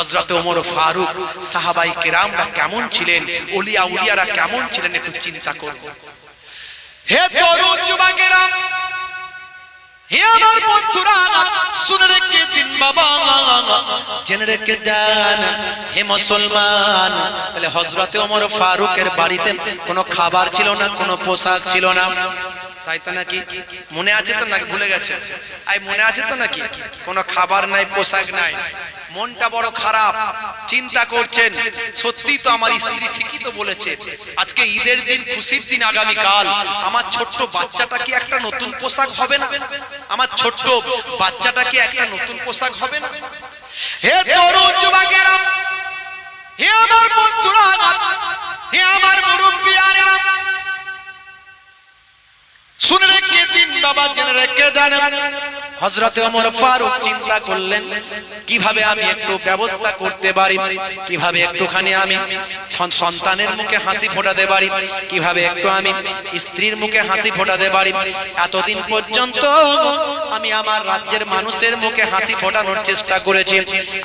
হযরতে ওমর ফারুক সাহাবায়ে কেরামরা কেমন ছিলেন, ওলিয়া উলিয়ারা কেমন ছিলেন একটু চিন্তা করুন। হে তরুণ যুবকেরা, হে আমার বন্ধুরা, শুনে রেখে দিন বাবা, জেনে রেখে দেন হে মুসলমান। তাহলে হযরতে ওমর ফারুকের বাড়িতে কোনো খাবার ছিল না, কোনো পোশাক ছিল না, তাই তো নাকি? মনে আছে তো নাকি ভুলে গেছে? মনে আছে তো নাকি? কোনো খাবার নাই, পোশাক নাই, মনটা বড় খারাপ, চিন্তা করছেন সত্যি তো আমার স্ত্রী ঠিকই তো বলেছে, আজকে ঈদের দিন, খুশির দিন, আগামীকাল আমার ছোট্ট বাচ্চাটা কি একটা নতুন পোশাক হবে না? আমার ছোট্ট বাচ্চাটা কি একটা নতুন পোশাক হবে না? হে তরুণ যুবকেরা, হে আমার বন্ধুরা, হে আমার মুরব্বিয়ানেরা, শুনে রেখে দিন বাবা, জেনে রেখে দেন। হযরতে ওমর ফারুক চিন্তা করলেন কিভাবে আমি একটু ব্যবস্থা করতে পারি, কিভাবে একটুখানি আমি সন্তানের মুখে হাসি ফোটাতে পারি, কিভাবে একটু আমি স্ত্রীর মুখে হাসি ফোটাতে পারি। এতদিন পর্যন্ত আমি আমার রাজ্যের মানুষের মুখে হাসি ফোটানোর চেষ্টা করেছি,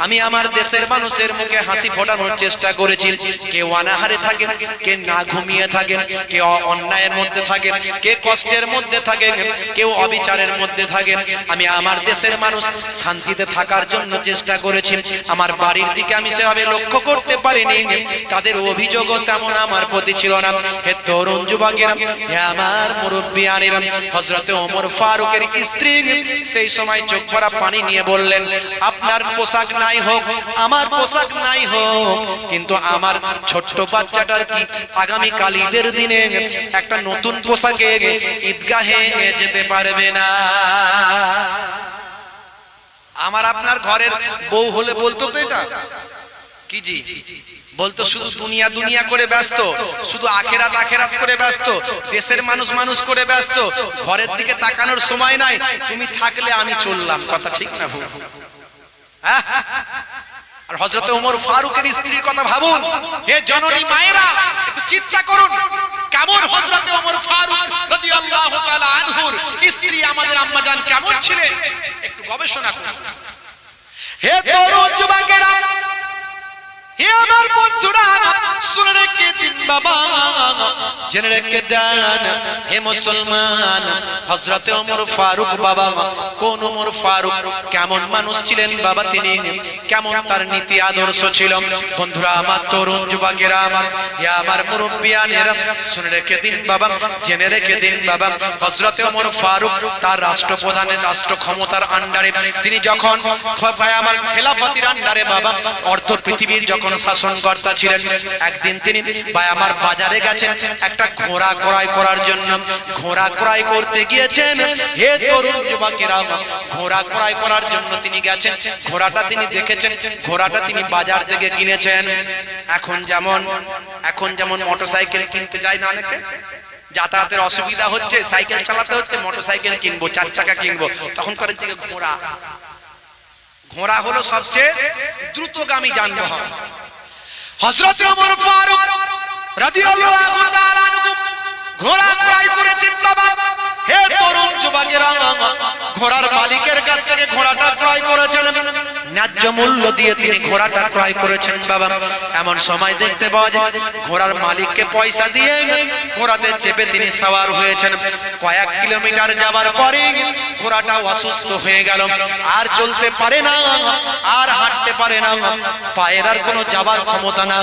আমি আমার দেশের মানুষের মুখে হাসি ফোটানোর চেষ্টা করেছি। কেউ অনাহারে থাকে, কে না ঘুমিয়ে থাকে, কে অন্যায়ের মধ্যে থাকে, কে কষ্টের মধ্যে থাকে, কেউ অবিচারের মধ্যে থাকে। আমি আমার দেশের মানুষ শান্তিতে থাকার জন্য চেষ্টা করেছি। আমার বাড়ির দিকে আমি সেভাবে লক্ষ্য করতে পারিনি, তাদের অভিযোগও তেমন আমার প্রতি ছিল না। হে তরুণ যুবকেরা, হে আমার মুরব্বিয়ানেরা, হযরতে ওমর ফারুকের স্ত্রী সেই সময় চোখ ভরা পানি নিয়ে বললেন, আপনার পোশাক নাই হোক, আমার পোশাক নাই হোক, কিন্তু আমার ছোট্ট বাচ্চাটার কি আগামীকাল ঈদের দিনে একটা নতুন পোশাকে ঈদগাহে যেতে পারবে না? আমার আপনার ঘরের বউ হলে বলতো তো এটা কি জি, বলতো শুধু দুনিয়া দুনিয়া করে ব্যস্ত, শুধু আখেরাত আখেরাত করে ব্যস্ত, দেশের মানুষ মানুষ করে ব্যস্ত, ঘরের দিকে তাকানোর সময় নাই, তুমি থাকলে আমি চললাম। কথা ঠিক না ভুল? আর হযরতে ওমর ফারুকের স্ত্রীর কথা ভাবুন, হে জননী মায়েরা, একটু চিন্তা করুন কেমন হযরতে ওমর ফারুক রাদিয়াল্লাহু তাআলা আনহুর স্ত্রী আমাদের আম্মা জান কেমন ছিলেন, একটু গবেষণা করুন। হে তরুণ যুবকেরা, হে আমার বন্ধুরা, শুনে রেখে দিন বাবা, জেনে রেখে দেন হে মুসলমান। হযরতে ওমর ফারুক বাবা, কোন ওমর ফারুক, কেমন মানুষ ছিলেন বাবা, তিনি কেমন তার নীতি আদর্শ ছিল? বন্ধুরা আমার, তরুণ যুবকেরা আমার, হে আমার মুরব্বিয়ানেরা, শুনে রেখে দিন বাবা, জেনে রেখে দিন বাবা, হযরতে ওমর ফারুক তার রাষ্ট্রপ্রধানের রাষ্ট্র ক্ষমতার আন্ডারে, তিনি যখন আমার খেলাফতের আন্ডারে বাবা, অর্ধ পৃথিবীর যখন শাসনকর্তা ছিলেন, একদিন তিনি ভাই আমার বাজারে গেছেন একটা ঘোড়া ক্রয় করার জন্য। ঘোড়া ক্রয় করতে গিয়েছেন, হে তরুণ যুবকেরা, ঘোড়া ক্রয় করার জন্য তিনি গেছেন, ঘোড়াটা তিনি দেখেছেন, ঘোড়াটা তিনি বাজার থেকে কিনেছেন। এখন যেমন মোটরসাইকেল কিনতে যায় না অনেকে, যাতায়াতের অসুবিধা হচ্ছে, সাইকেল চালাতে হচ্ছে, মোটরসাইকেল কিনবো, চার চাকা কিনবো, তখন করে দিকে ঘোড়া। ঘোড়া হলো সবচেয়ে দ্রুতগামী যানবাহন। হযরতে ওমর ফারুক রাদিয়াল্লাহু তাআলা আনহু ঘোড়া ক্রয় করেছেন বাবা। হে তরুণ যুবকেরা, ঘোড়ার মালিকের কাছ থেকে ঘোড়াটা ক্রয় করেছেন, ন্যায্য মূল্য দিয়ে তিনি ঘোড়াটা ক্রয় করেছেন বাবা। এমন সময় দেখতে পাওয়া যায় ঘোড়ার মালিককে পয়সা দিয়ে ঘোড়াতে চেপে তিনি সওয়ার হয়েছেন। কয়েক কিলোমিটার যাবার পরে ঘোড়াটা অসুস্থ হয়ে গেল, আর চলতে পারে না, আর হাঁটতে পারে না, পায়ের আর কোনো যাবার ক্ষমতা না,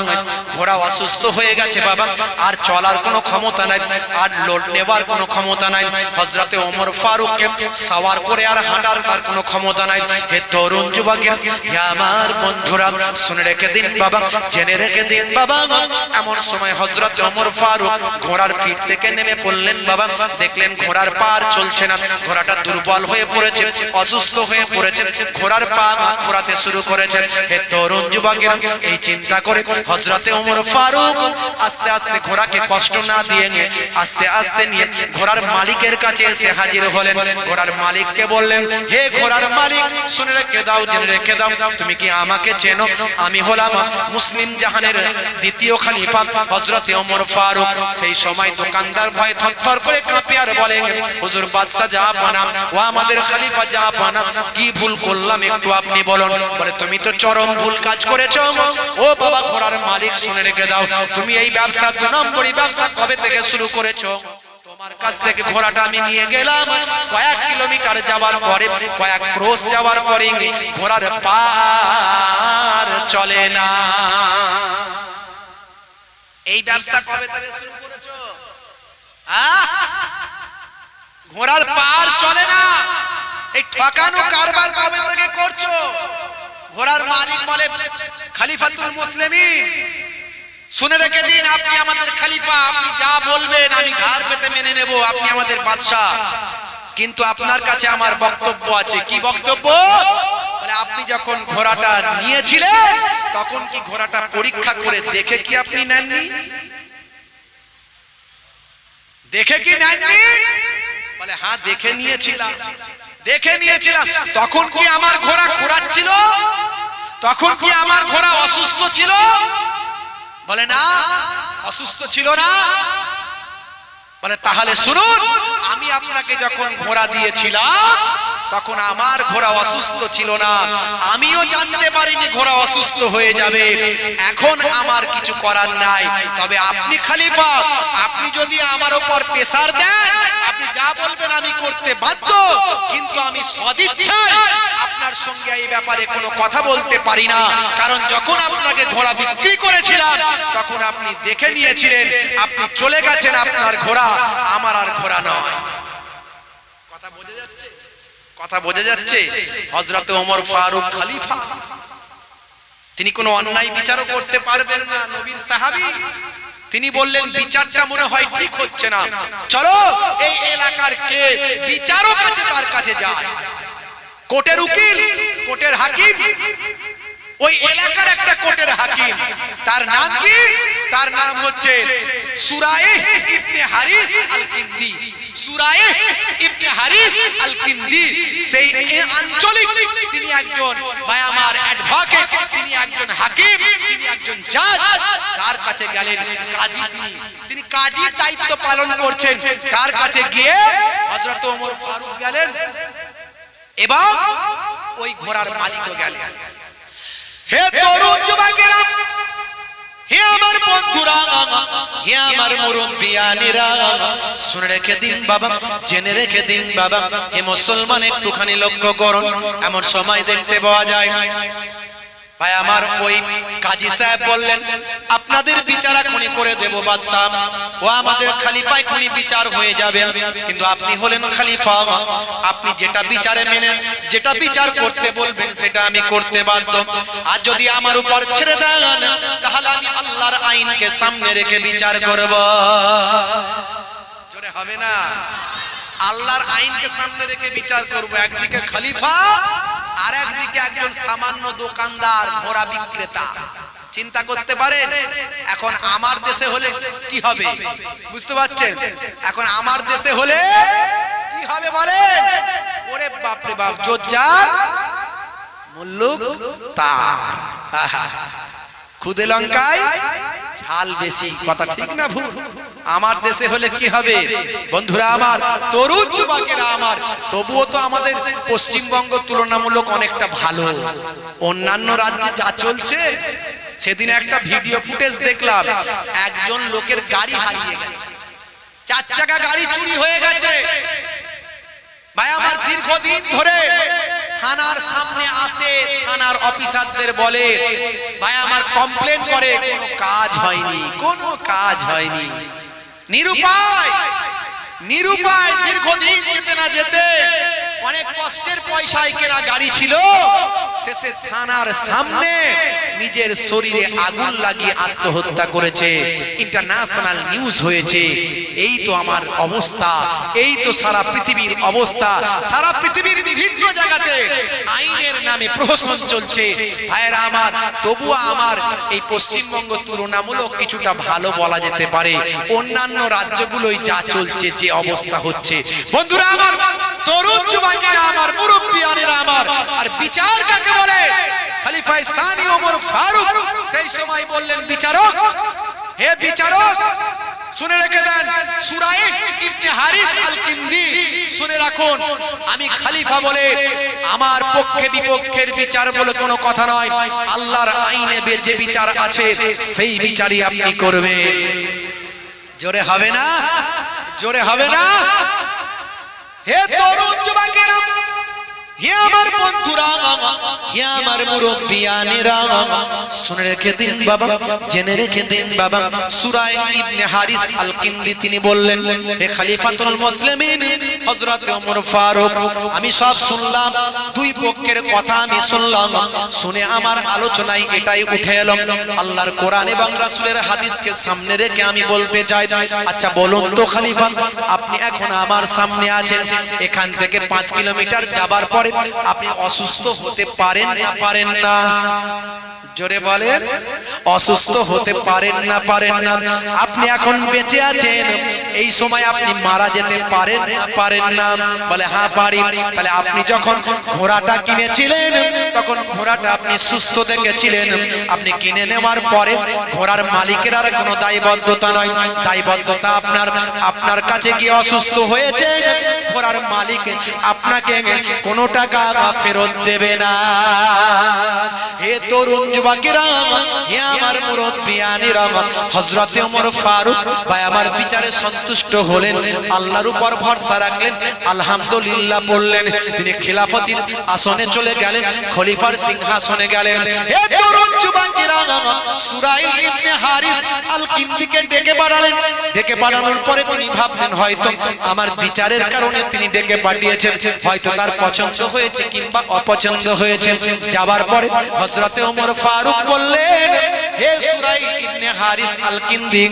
ঘোড়া অসুস্থ হয়ে গেছে বাবা, আর চলার কোনো ক্ষমতা নাই, আর লোড নেবার কোনো ক্ষমতা নাই। হযরতে ওমর ফারুককে সওয়ার করে আর হাঁটার তার কোনো ক্ষমতা নাই। হে তরুণ যুবকেরা, হে আমার বন্ধুরা, শুনে রেখে দিন বাবা, জেনে রেখে দিন বাবা, এমন সময় হযরতে ওমর ফারুক ঘোড়ার পিঠ থেকে নেমে পড়লেন বাবা, দেখলেন ঘোড়ার পা চলছে না, ঘোড়াটা দুর্বল হয়ে পড়েছে, অসুস্থ হয়ে পড়েছে, ঘোড়ার পা ঘোরাতে শুরু করেছে। হে তরুণ যুবকেরা, এই চিন্তা করে হযরতে ওমর ফারুক আস্তে আস্তে ঘোড়াকে কষ্ট না দিয়ে আস্তে আস্তে নিয়ে ঘোড়ার মালিকের কাছে এসে হাজির হলেন, ঘোড়ার মালিককে বললেন, হে ঘোড়ার মালিক, শুনে রেখে দাও, জেনে রেখে দাও, তুমি কি আমাকে চেনো? আমি হলাম মুসলিম জাহানের দ্বিতীয় খলিফা হযরত ওমর ফারুক। সেই সময় দোকানদার ভয়ে থরথর করে কাঁপে আর বলেন, হুজুর বাদশা জাহাপানা, ও আমাদের খলিফা জাহাপানা, কি ভুল করলাম একটু আপনি বলুন। বলে, তুমি তো চরম ভুল কাজ করেছো। ও বাবা ঘোড়ার মালিক, শুনে রেখে দাও, তুমি এই ব্যবসা 2 নম্বরই ব্যবসা কবে থেকে শুরু করেছো? তোমার কাছ থেকে ঘোড়াটা আমি নিয়ে গেলাম, কয়েক কিলোমিটার যাওয়ার পরে, কয়েক ক্রোশ যাওয়ার পরে ঘোড়ার পার চলে না। এই ব্যবসা কবে থেকে শুরু করেছো? ঘোড়ার পার চলে না, এই ঠকানো কারবার কবে থেকে করছো? ঘোড়ার মালিক বলে, খলিফাতুল মুসলিমিন, শুনে রেখে দিন, আপনি আমাদের খলিফা, আপনি যা বলবেন আমি ঘাড় পেতে মেনে নেব, আপনি আমাদের বাদশা। কিন্তু আপনার কাছে আমার বক্তব্য আছে। কি বক্তব্য? বলে, আপনি যখন ঘোড়াটা নিয়েছিলেন তখন কি ঘোড়াটা পরীক্ষা করে দেখে কি আপনি নেননি? দেখে কি নেননি? বলে, হ্যাঁ দেখে নিয়েছিলাম, দেখে নিয়েছিলাম। তখন কি আমার ঘোড়া খোঁড়াচ্ছিল? তখন কি আমার ঘোড়া অসুস্থ ছিল? বলে, না, অসুস্থ ছিল না। বলে, তাহলে শুনুন, আমি আপনাকে যখন ঘোড়া দিয়েছিলাম তখন আমার ঘোড়া অসুস্থ ছিল না, আমিও জানতে পারিনি ঘোড়া অসুস্থ হয়ে যাবে। এখন আমার কিছু করার নাই, তবে আপনি খলিফা, আপনি যদি আমার উপর প্রেসার দেন, আপনি যা বলবেন আমি করতে বাধ্য, কিন্তু আমি সদিচ্ছায় আপনার সঙ্গে এই ব্যাপারে কোনো কথা বলতে পারি না। কারণ যখন আপনাকে ঘোড়া বিক্রি করেছিলাম তখন আপনি দেখে নিয়েছিলেন, আপনি চলে গেছেন, আপনার ঘোড়া, আমার আর ঘোড়া নয়। কথা বোঝা যাচ্ছে? কথা বোঝা যাচ্ছে? হযরত ওমর ফারুক খলিফা, তিনি কোনো অন্যায় বিচারও করতে পারবেন না, নবীর সাহাবী। তিনি বললেন, বিচারটা মনে হয় ঠিক হচ্ছে না, চলো এই এলাকার কে বিচারক আছে তার কাছে যায়। কোর্টের উকিল, কোর্টের হাকিম, ওই এলাকার একটা কোর্টের হাকিম, তার নাম কি? তার নাম হচ্ছে সুরাইহ ইবনে হারিস আল-কিন্দি। সুরাইহ ইবনে হারিস আল-কিন্দি সেই আঞ্চলিক, তিনি একজন ভাই আমার অ্যাডভোকেট, তিনি একজন হাকিম, তিনি একজন জাজ। তার কাছে গেলেন কাজী, তিনি কাজীর দায়িত্ব পালন করছেন। তার কাছে গিয়ে হযরত ওমর ফারুক গেলেন এবং ওই ঘোড়ার মালিকও গেলেন। হে তরুণ যুবকেরা, হে আমার বন্ধুরা, হে আমার মুরব্বিয়ানেরা, শুনে রেখে দিন বাবা, জেনে রেখে দিন বাবা, হে মুসলমান একটুখানি লক্ষ্য করুন। এমন সময় দেখতে পাওয়া যায়, ভাই আমার ওই কাজী সাহেব বললেন, আপনাদের বিচার এখনই করে দেব বাদশা, ও আমাদের খলিফা এখনই বিচার হয়ে যাবে। কিন্তু আপনি হলেন খলিফা, আপনি যেটা বিচারে মেনেন, যেটা বিচার করতে বলবেন সেটা আমি করতে বাধ্য। আর যদি আমার উপর ছেড়ে দেন তাহলে আমি আল্লাহর আইনকে সামনে রেখে বিচার করব। জোরে হবে না? আল্লাহর আইনকে সামনে রেখে বিচার করব। একদিকে খলিফা আর একদিকে একজন সামান্য দোকানদার, ঘোড়া বিক্রেতা। চিন্তা করতে পারেন এখন আমার দেশে হলে কি হবে? বুঝতে পারছেন? এখন আমার দেশে হলে কি হবে বলেন? ওরে বাপ রে বাপ, জোজ্জার মুল্লুক তার, খুদে লঙ্কায় ঝাল বেশি। কথা ঠিক না ভুল? আমার দেশে হলে কি হবে বন্ধুরা আমার, তরুণ যুবকেরা আমার? তবুও তো আমাদের পশ্চিমবঙ্গ তুলনামূলক অনেকটা ভালো। অন্যান্য রাজ্যে যা চলছে, সেদিন একটা ভিডিও ফুটেজ দেখলাম, একজন লোকের গাড়ি হারিয়ে গেছে, 4 চাকা গাড়ি চুরি হয়ে গেছে। ভাই আমার দীর্ঘদিন ধরে থানার সামনে আসে, থানার অফিসারদের বলে, ভাই আমার কমপ্লেন করে, কোনো কাজ হয়নি, কোনো কাজ হয়নি। নিরুপায়, নিরুপায়। দীর্ঘদিন যেতে না যেতে, অনেক কষ্টের পয়সায় কেনা গাড়ি ছিল, শেষে থানার সামনে নিজের শরীরে আগুন লাগিয়ে আত্মহত্যা করেছে। ইন্টারন্যাশনাল নিউজ হয়েছে। এই তো আমার অবস্থা, এই তো সারা পৃথিবীর অবস্থা। সারা পৃথিবীর বিভিন্ন জায়গাতে আইনের নামে প্রহসন চলছে। ভাইরা আমার, তবুও আমার এই পশ্চিমবঙ্গ তুলনামূলক কিছুটা ভালো বলা যেতে পারে। অন্যান্য রাজ্যগুলোই যা চলছে, যে অবস্থা হচ্ছে, বন্ধুরা আমার, তরুণ যুবকেরা আমার, মুরব্বিয়ানেরা আমার, আর বিচার কাকে বলে? খলিফা সানি ওমর ফারুক সেই সময় বললেন, বিচারক, হে বিচারক, শুনে রেখে দেন, সূরা ইবনে হারিস আল কিন্দি শুনে রাখুন, আমি খলিফা বলে আমার পক্ষে বিপক্ষের বিচার বলে কোনো কথা নয়। আল্লাহর আইনে যে বিচার আছে সেই বিচারই আপনি করবেন। জোরে হবে না? জোরে হবে না? হে তরুণ যুবকেরা, হে আমার বন্ধুরা, হে আমার মুরব্বিয়ানেরা, শুনে রেখে দিন বাবা, জেনে রেখে দিন বাবা, সূরা ইবনে হারিস আল কিন্দি তিনি বললেন, হে খলিফাতুল মুসলিমিন হযরত ওমর ফারুক, আমি সব শুনলাম, দুই পক্ষের কথা আমি শুনলাম, শুনে আমার আলোচনায় এটাই উঠে এলো, আল্লাহর কোরআন এবং রাসূলের হাদিসকে সামনে রেখে আমি বলতে চাই, আচ্ছা বলুন তো খলিফা, আপনি এখন আমার সামনে আছেন, এখান থেকে 5 কিলোমিটার যাবার পরে আপনি অসুস্থ হতে পারেন না পারেন না? জোরে বলেন, অসুস্থ হতে পারেন না পারেন না? আপনি এখন বেঁচে আছেন, এই সময় আপনি মারা যেতে পারেন না পারেন না? বলে হ্যাঁ পারি। তাহলে আপনি যখন ঘোড়াটা কিনেছিলেন তখন ঘোড়াটা আপনি সুস্থ দেখেছিলেন, আপনি কিনে নেওয়ার পরে ঘোড়ার মালিকের আর কোনো দায়বদ্ধতা নয়, দায়বদ্ধতা আপনার কাছে গিয়ে অসুস্থ হয়েছে, ঘোড়ার মালিক আপনাকে কোনো টাকা ফেরত দেবে না। হে তরুণ যুবকেরা, হে আমার মুরব্বিয়ানেরা, হযরত ওমর ফারুক ভাই আমার বিচারে সন্তুষ্ট হলেন, আল্লাহর উপর ভরসা রাখলেন, আলহামদুলিল্লাহ বললেন, তিনি খিলাফতির আসনে চলে গেলেন, খলিফার সিংহাসনে গেলেন। হে তরুণ যুবকেরা, সূরা ইবনে হারিস আল কিন্দিকে ডেকে পাঠালেন, ডেকে পাঠানোর পরে তিনি ভাবলেন হয়তো আমার বিচারের কারণে তিনি ডেকে পাঠিয়েছেন, হয়তো তার পছন্দ হয়েছে কিংবা অপছন্দ হয়েছে। যাবার পরে হযরত ওমর ফারুক বললেন, হে সূরা ইবনে হারিস আল কিন্দি,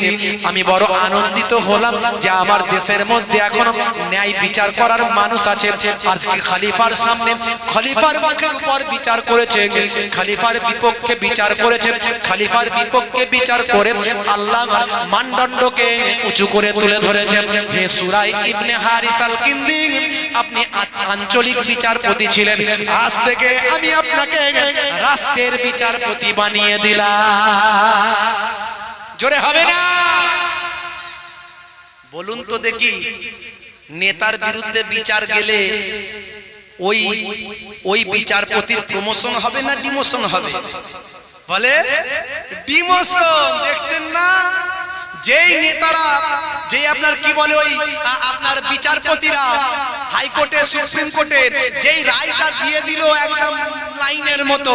আমি বড় আনন্দিত হলাম যে আমার দেশের মধ্যে এখনো ন্যায় বিচার করার মানুষ আছে। আজকে খলিফার সামনে, খলিফার মুখের উপর বিচার করেছে, খলিফার বিপক্ষে বিচার করেছে, খলিফার বিপক্ষে বিচার করে আল্লাহ মানদণ্ডকে উঁচু করে তুলে ধরেছে। হে সূরা ইবনে হারিস আল কিন্দি, আপনি আঞ্চলিক বিচারপতি ছিলেন, আজ থেকে আমি আপনাকে রাষ্ট্রের বিচারপতি বানিয়ে দিলাম। জোরে হবে না? বলুন তো দেখি, নেতার বিরুদ্ধে বিচার গেলে ওই বিচারপতির প্রমোশন হবে না ডিমোশন হবে? বলে ডিমোশন। দেখছেন না, যেই নেতারা, যেই আপনার কি বলে ওই আপনার বিচারপতিরা হাইকোর্টে, সুপ্রিম কোর্টে যেই রায়টা দিয়ে দিল একদম লাইনের মতো,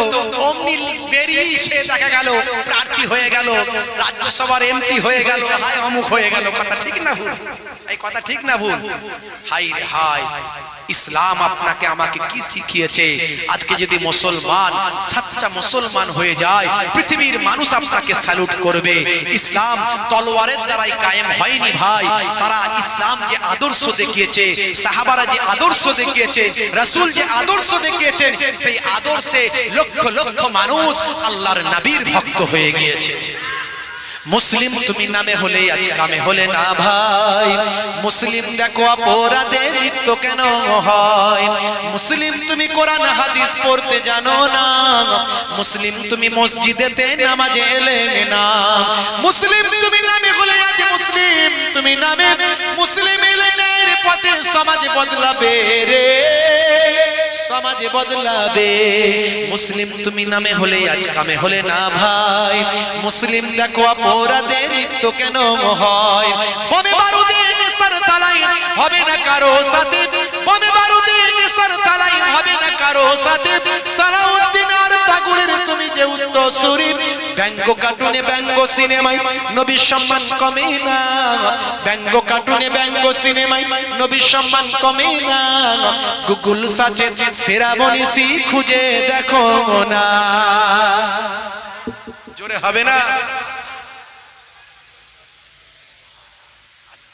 অমনি বেরিয়ে সে দেখা গেল প্রার্থী হয়ে গেল, রাজ্যসভার এমপি হয়ে গেল, হায় অমুক হয়ে গেল। কথা ঠিক না ভুল? এই কথা ঠিক না ভুল? হাই রে হাই, ইসলাম আপনাকে আমাকে কি শিখিয়েছে? আজকে যদি মুসলমান সচ্চা মুসলমান হয়ে যায়, পৃথিবীর মানুষ আপনাকে স্যালুট করবে। ইসলাম তলোয়ারের দ্বারাই কায়েম হয়নি ভাই, তারা ইসলাম যে আদর্শ দেখিয়েছে, সাহাবারা যে আদর্শ দেখিয়েছে, রাসূল যে আদর্শ দেখিয়েছেন, সেই আদর্শে লক্ষ লক্ষ মানুষ আল্লাহর নবীর ভক্ত হয়ে গিয়েছে। মুসলিম তুমি নামে হলে আজ কামে হলে না ভাই, মুসলিম দেখো অপরাধে লিপ্ত কেন হয়, মুসলিম তুমি কোরআন হাদিস পড়তে জানো না, মুসলিম তুমি মসজিদেতে নামাজে এলে না, মুসলিম তুমি নামে হলে আজ মুসলিম তুমি নামে মুসলিম এলে ন্যায়ের পথে সমাজ বদলাবে রে, সমাজ বদলাবে। মুসলিম তুমি নামে হলে আজ কামে হলে না ভাই, মুসলিম দেখো অপরাধে লিপ্ত কেন হয়, বোমে বারুদে নিসার তালাই হবে না কারো সাথে, বোমে বারুদে নিসার তালাই হবে না কারো সাথে, সালাউদ্দিন আর তাগুরের তুমি যে উত্তরসূরি, ব্যঙ্গ কার্টুনে ব্যঙ্গ সিনেমায় নবীর সম্মান কমে না, ব্যঙ্গ কার্টুনে ব্যঙ্গ সিনেমায় নবীর সম্মান কমে না, গুগল সার্চে সেরা মনীষী খুঁজে দেখো না। জোরে হবে না?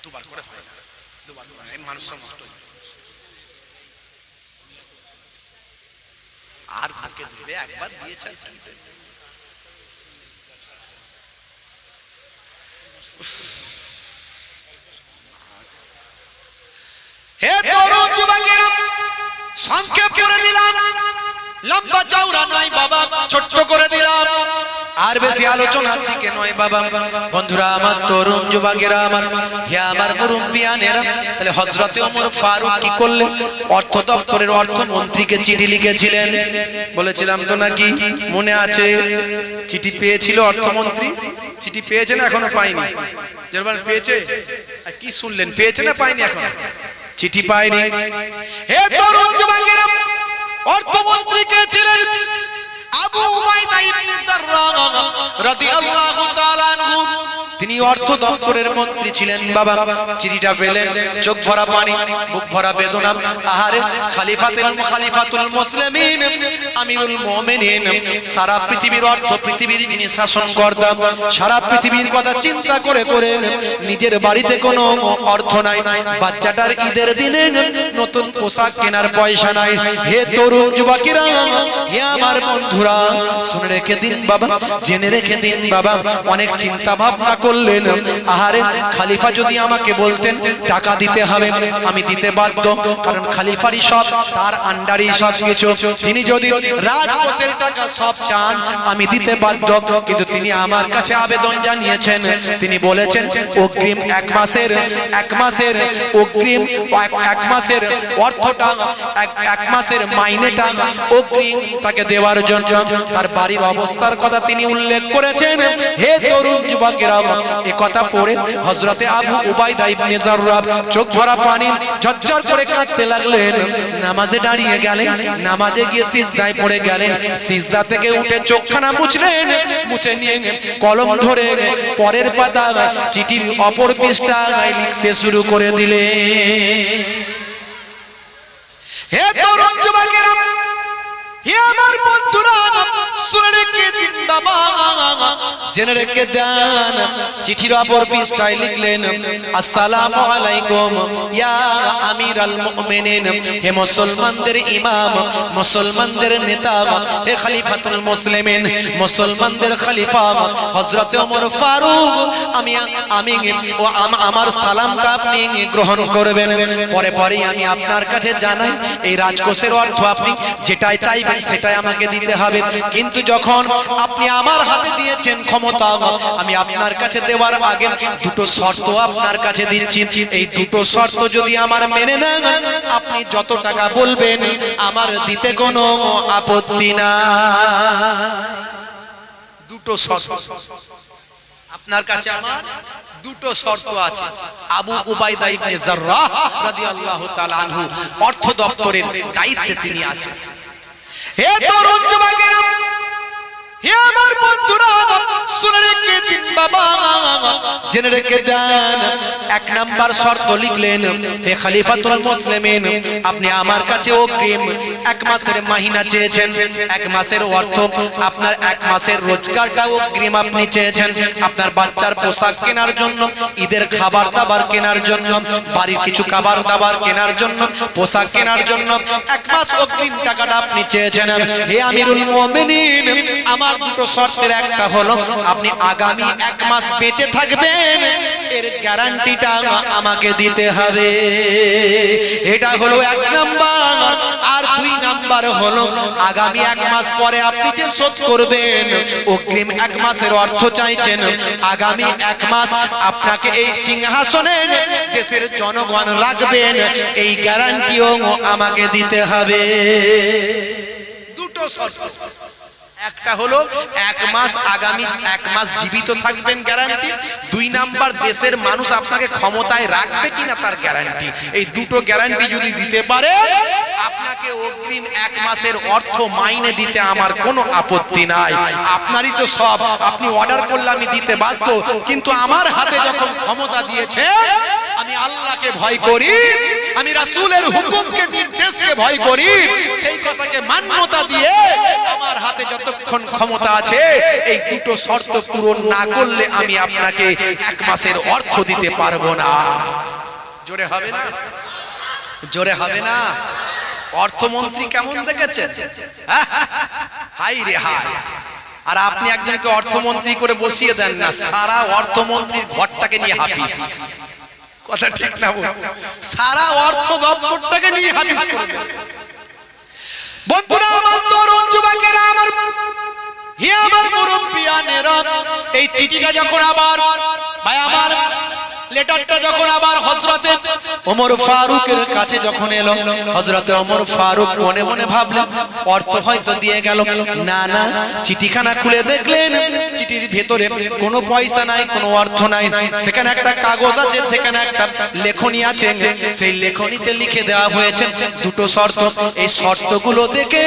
দুবার করে হয় না, দুবার মানুষ নষ্ট আর ভাগ্যে দেবে, একবার দিয়েছে কি দেবে। হে তরুণ যুবকেরা, সংক্ষেপ করে দিলাম, লম্বা চওড়া নয় বাবা, ছোট্ট করে দিলাম, আর বেশি আলোচনার দিকে নয় বাবা। বন্ধুরা আমার, তরুণ যুবকেরা আমার, হে আমার মুরব্বিয়ানেরা, তাহলে হযরতে ওমর ফারুক কি করলেন? অর্থ দপ্তরের অর্থমন্ত্রীকে চিঠি লিখেছিলেন, বলেছিলাম তো নাকি, মনে আছে? চিঠি পেয়েছিল অর্থমন্ত্রী, চিঠি পেয়েছে না এখনো পায়নি? যেবার পেয়েছে, আর কি শুনলেন, পেয়েছে না পায়নি? এখনো চিঠি পায়নি। হে তরুণ যুবকেরা, অর্থমন্ত্রী কে ছিলেন? আবু উবাইদা ইবনে জাররাহ রাদিয়াল্লাহু তাআলা আনহু। তিনি অর্থ দপ্তরের মন্ত্রী ছিলেন বাবা। চিঠিটা পেলেন, চোখ ভরা পানি, বুক ভরা বেদনা। আহারে, খলিফাতুল মুসলিমিন, আমিরুল মুমিনিন, সারা পৃথিবীর অর্থ পৃথিবীর যিনি শাসন কর্তা, সারা পৃথিবীর কথা চিন্তা করে করে নিজের বাড়িতে কোনো অর্থ নাই, বাচ্চাটার ঈদের দিনে নতুন পোশাক কেনার পয়সা নাই। হে তরুণ যুবকেরা, হে আমার বন্ধুরা, শুনে রেখে দিন বাবা, জেনে রেখে দিন বাবা, অনেক চিন্তা ভাবনা করলেন। আহারে, খলিফা যদি আমাকে বলতেন টাকা দিতে হবে, আমি দিতে বাধ্য, কারণ খলিফারই সব, তার আন্ডারই সব কিছু। তিনি যদি রাজকোষের টাকা সব চান, আমি দিতে বাধ্য, কিন্তু তিনি আমার কাছে আবেদন জানিয়েছেন, তিনি বলেছেন অগ্রিম এক মাসের অগ্রিম, এক মাসের অর্থটা, এক মাসের মাইনেটা অগ্রিম তাকে দেওয়ার জন্য। তার বাড়ির অবস্থার কথা তিনি উল্লেখ করেছেন। হে তরুণ যুবকেরা, এই কথা পড়ে হযরতে আবু উবাইদা ইবনে জাররাহ চোখ ভরা পানি ঝরঝর করে কাঁদতে লাগলেন। নামাজে দাঁড়িয়ে গেলেন, নামাজে গিয়ে সিজদায় পড়ে গেলেন, সিজদা থেকে উঠে চোখখানা মুছলেন, মুছে নিয়ে কলম ধরে পরের পাতা চিঠির অপর পৃষ্ঠায় লিখতে শুরু করে দিলেন। হে তরুণ যুবকেরা, হে আমার বন্ধুরা, শুনে রেখে দিন বাবা, জেনে রেখে দেন। চিঠির অপর পৃষ্ঠায় লিখলেন, আসসালামু আলাইকুম ইয়া আমিরাল মুমিনিন, হে মুসলমানদের ইমাম, মুসলমানদের নেতা, হে খলিফাতুল মুসলিমিন, মুসলমানদের খলিফা হযরতে ওমর ফারুক, আমার সালামটা আপনি গ্রহণ করবেন। পরে পরে আমি আপনার কাছে জানাই, এই রাজকোষের অর্থ আপনি যেটাই চাইবেন সেটাই আমাকে দিতে হবে, কিন্তু যখন আপনি আমার হাতে দিয়েছেন ক্ষমতা, আমি আপনার কাছে দেওয়ার আগে দুটো শর্ত আপনার কাছে দিচ্ছি। এই দুটো শর্ত যদি আমার মেনে নেন, আপনি যত টাকা বলবেন আমার দিতে কোনো আপত্তি না। দুটো শর্ত আপনার কাছে, আমার দুটো শর্ত আছে। আবু উবাইদা ইবনে জাররাহ রাদিয়াল্লাহু তাআলা আনহু অর্থ দপ্তরের দায়িত্বে তিনি আছেন। হে তরুণ যুবকেরা, হে আমার বন্ধুরা, শুনে রেখে দিন বাবা, জেনে রেখে দেন। এক নাম্বার শর্ত লিখলেন, হে খলিফাতুল মুসলিমিন, আপনি আমার কাছে অগ্রিম এক মাসের মাহিনা চেয়েছেন, এক মাসের অর্থ, আপনার এক মাসের রোজগারটা অগ্রিম আপনি চেয়েছেন, আপনার বাচ্চার পোশাক কেনার জন্য, ঈদের খাবার দাবার কেনার জন্য, বাড়ির কিছু খাবার দাবার কেনার জন্য, পোশাক কেনার জন্য এক মাস অগ্রিম টাকাটা আপনি চেয়েছেন। হে আমিরুল মুমিনিন, আমার দুটো শর্তের একটা হলো, আপনি আগামী এক মাস বেঁচে থাকবেন, এর গ্যারান্টিটা আমাকে দিতে হবে। এটা হলো এক নাম্বার। আর দুই নাম্বার হলো, আগামী এক মাস পরে আপনি যে শোধ করবেন, অগ্রিম এক মাসের অর্থ চাইছেন, আগামী এক মাস আপনাকে এই সিংহাসনে দেশের জনগণ রাখবেন, এই গ্যারান্টিও আমাকে দিতে হবে। দুটো শর্ত, একটা হলো এক মাস, আগামী এক মাস জীবিত থাকবেন গ্যারান্টি, দুই নাম্বার দেশের মানুষ আপনাকে ক্ষমতায় রাখবে কিনা তার গ্যারান্টি। এই দুটো গ্যারান্টি যদি দিতে পারে, আপনাকে অগ্রিম এক মাসের অর্থ মাইনে দিতে আমার কোনো আপত্তি নাই। আপনারই তো সব, আপনি অর্ডার করলে আমি দিতে বাধ্য, কিন্তু আমার হাতে যখন ক্ষমতা দিয়েছে আমি আল্লাহকে ভয় করি, আমি রাসূলের হুকুমকে নির্দেশকে ভয় করি, সেই কথাকে মান্যতা দিয়ে আমার হাতে যতক্ষণ ক্ষমতা আছে এই দুটো শর্ত পূরণ না করলে আমি আপনাকে 1 মাসের অর্থ দিতে পারবো না। জোরে হবে না? জোরে হবে না? অর্থমন্ত্রী কেমন দেখেছেন? হাই রে হাই। আর আপনি একজনকে অর্থমন্ত্রী করে বসিয়ে দেন না, সারা অর্থমন্ত্রীর ঘরটাকে নিয়ে হাফিজ। কথা ঠিক না? সারা অর্থ দপ্তরটাকে নিয়ে হাফিজ করবে। বন্ধুরা আমার, তরুণ যুবকেরা আমার, হে আমার মুরব্বিয়ানেরা, এই চিঠিটা যখন আবার ভাই আমার লেটারটা যখন আবার হযরতে ওমর ফারুকের কাছে যখন এলো, হযরতে ওমর ফারুক মনে মনে ভাবলেন অর্থ হয়তো দিয়ে গেল। না না, চিঠিখানা খুলে দেখলেন চিঠির ভেতরে কোনো পয়সা নাই, কোনো অর্থ নাই। সেখানে একটা কাগজ আছে, সেখানে একটা লেখনী আছে, সেই লেখনীতে লিখে দেওয়া হয়েছে দুটো শর্ত। এই শর্তগুলো দেখে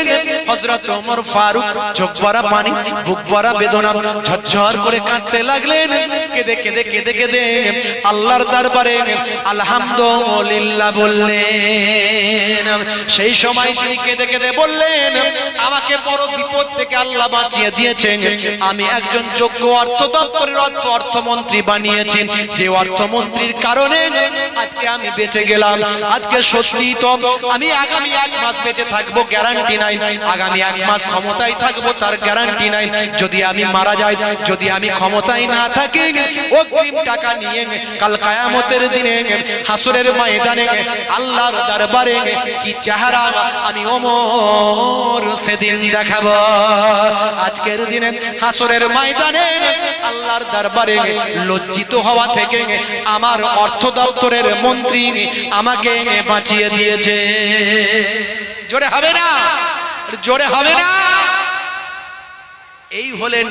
হযরত ওমর ফারুক চোখ ভরা পানি, বুক ভরা বেদনা, ঝরঝর করে কাঁদতে লাগলেন। কেঁদে কেঁদে কেঁদে কেঁদে আল্লাহর দরবারে আলহামদুলিল্লাহ বললেন। সেই সময় তিনি কেঁদে কেঁদে বললেন, আমাকে বড় বিপদ থেকে আল্লাহ বাঁচিয়ে দিয়েছেন। আমি একজন যোগ্য অর্থ দপ্তরের অর্থমন্ত্রী বানিয়েছেন, যে অর্থমন্ত্রীর কারণে আজকে আমি বেঁচে গেলাম। আজকে সত্যি তো আমি আগামী 1 মাস বেঁচে থাকবো গ্যারান্টি নাই, আগামী 1 মাস ক্ষমতায় থাকবো তার গ্যারান্টি নাই। যদি আমি মারা যাই, যদি আমি ক্ষমতায় না থাকি, অগ্রিম টাকা নিয়ে কাল কিয়ামতের দিনে হাসরের ময়দানে আল্লাহর দরবারে কি চেহারা আমি ওমর সেদিন দেখাবো। আজকের দিনে হাসরের ময়দানে আল্লাহর দরবারে লজ্জিত হওয়া থেকে আমার অর্থ দপ্তরের মন্ত্রী আমাকে বাঁচিয়ে দিয়েছে। জোরে হবে না? জোরে হবে না? এই হলেন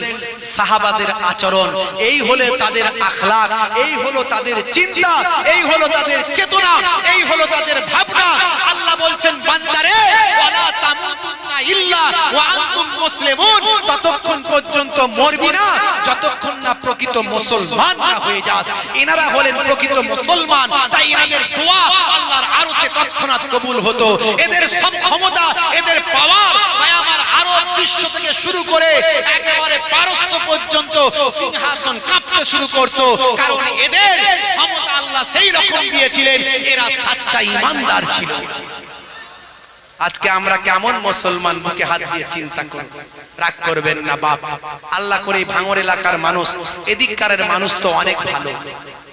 সাহাবাদের আচরণ, এই হলো তাদের আখলাক, এই হলো তাদের চিন্তা, এই হলো তাদের চেতনা, এই হলো তাদের ভাবনা। আল্লাহ বলছেন বান্দারে, ওয়ালা তামুতুন্না ইল্লা ওয়া আনতুম মুসলিমুন, ততক্ষণ পর্যন্ত মরবি না যতক্ষণ না প্রকৃত মুসলমান না হয়ে যাস। এনারা হলেন প্রকৃত মুসলমান, তাই এনাদের দোয়া আল্লাহর আরশে তৎক্ষণাৎ কবুল হতো। এদের সব ক্ষমতা, এদের পাওয়ার ভাই আমার আরব বিশ্ব থেকে শুরু করে একেবারে পারস্য পর্যন্ত সিংহাসন কাঁপতে শুরু করত, কারণ এদের ক্ষমতা আল্লাহ সেই রকম দিয়েছিলেন, এরা সাচ্চা ঈমানদার ছিল। আজকে আমরা কেমন মুসলমান, বুকে হাত দিয়ে চিন্তা করুন। রাগ করবেন না বাপ, আল্লাহ করে ভাঙর এলাকার মানুষ, এদিককারের মানুষ তো অনেক ভালো,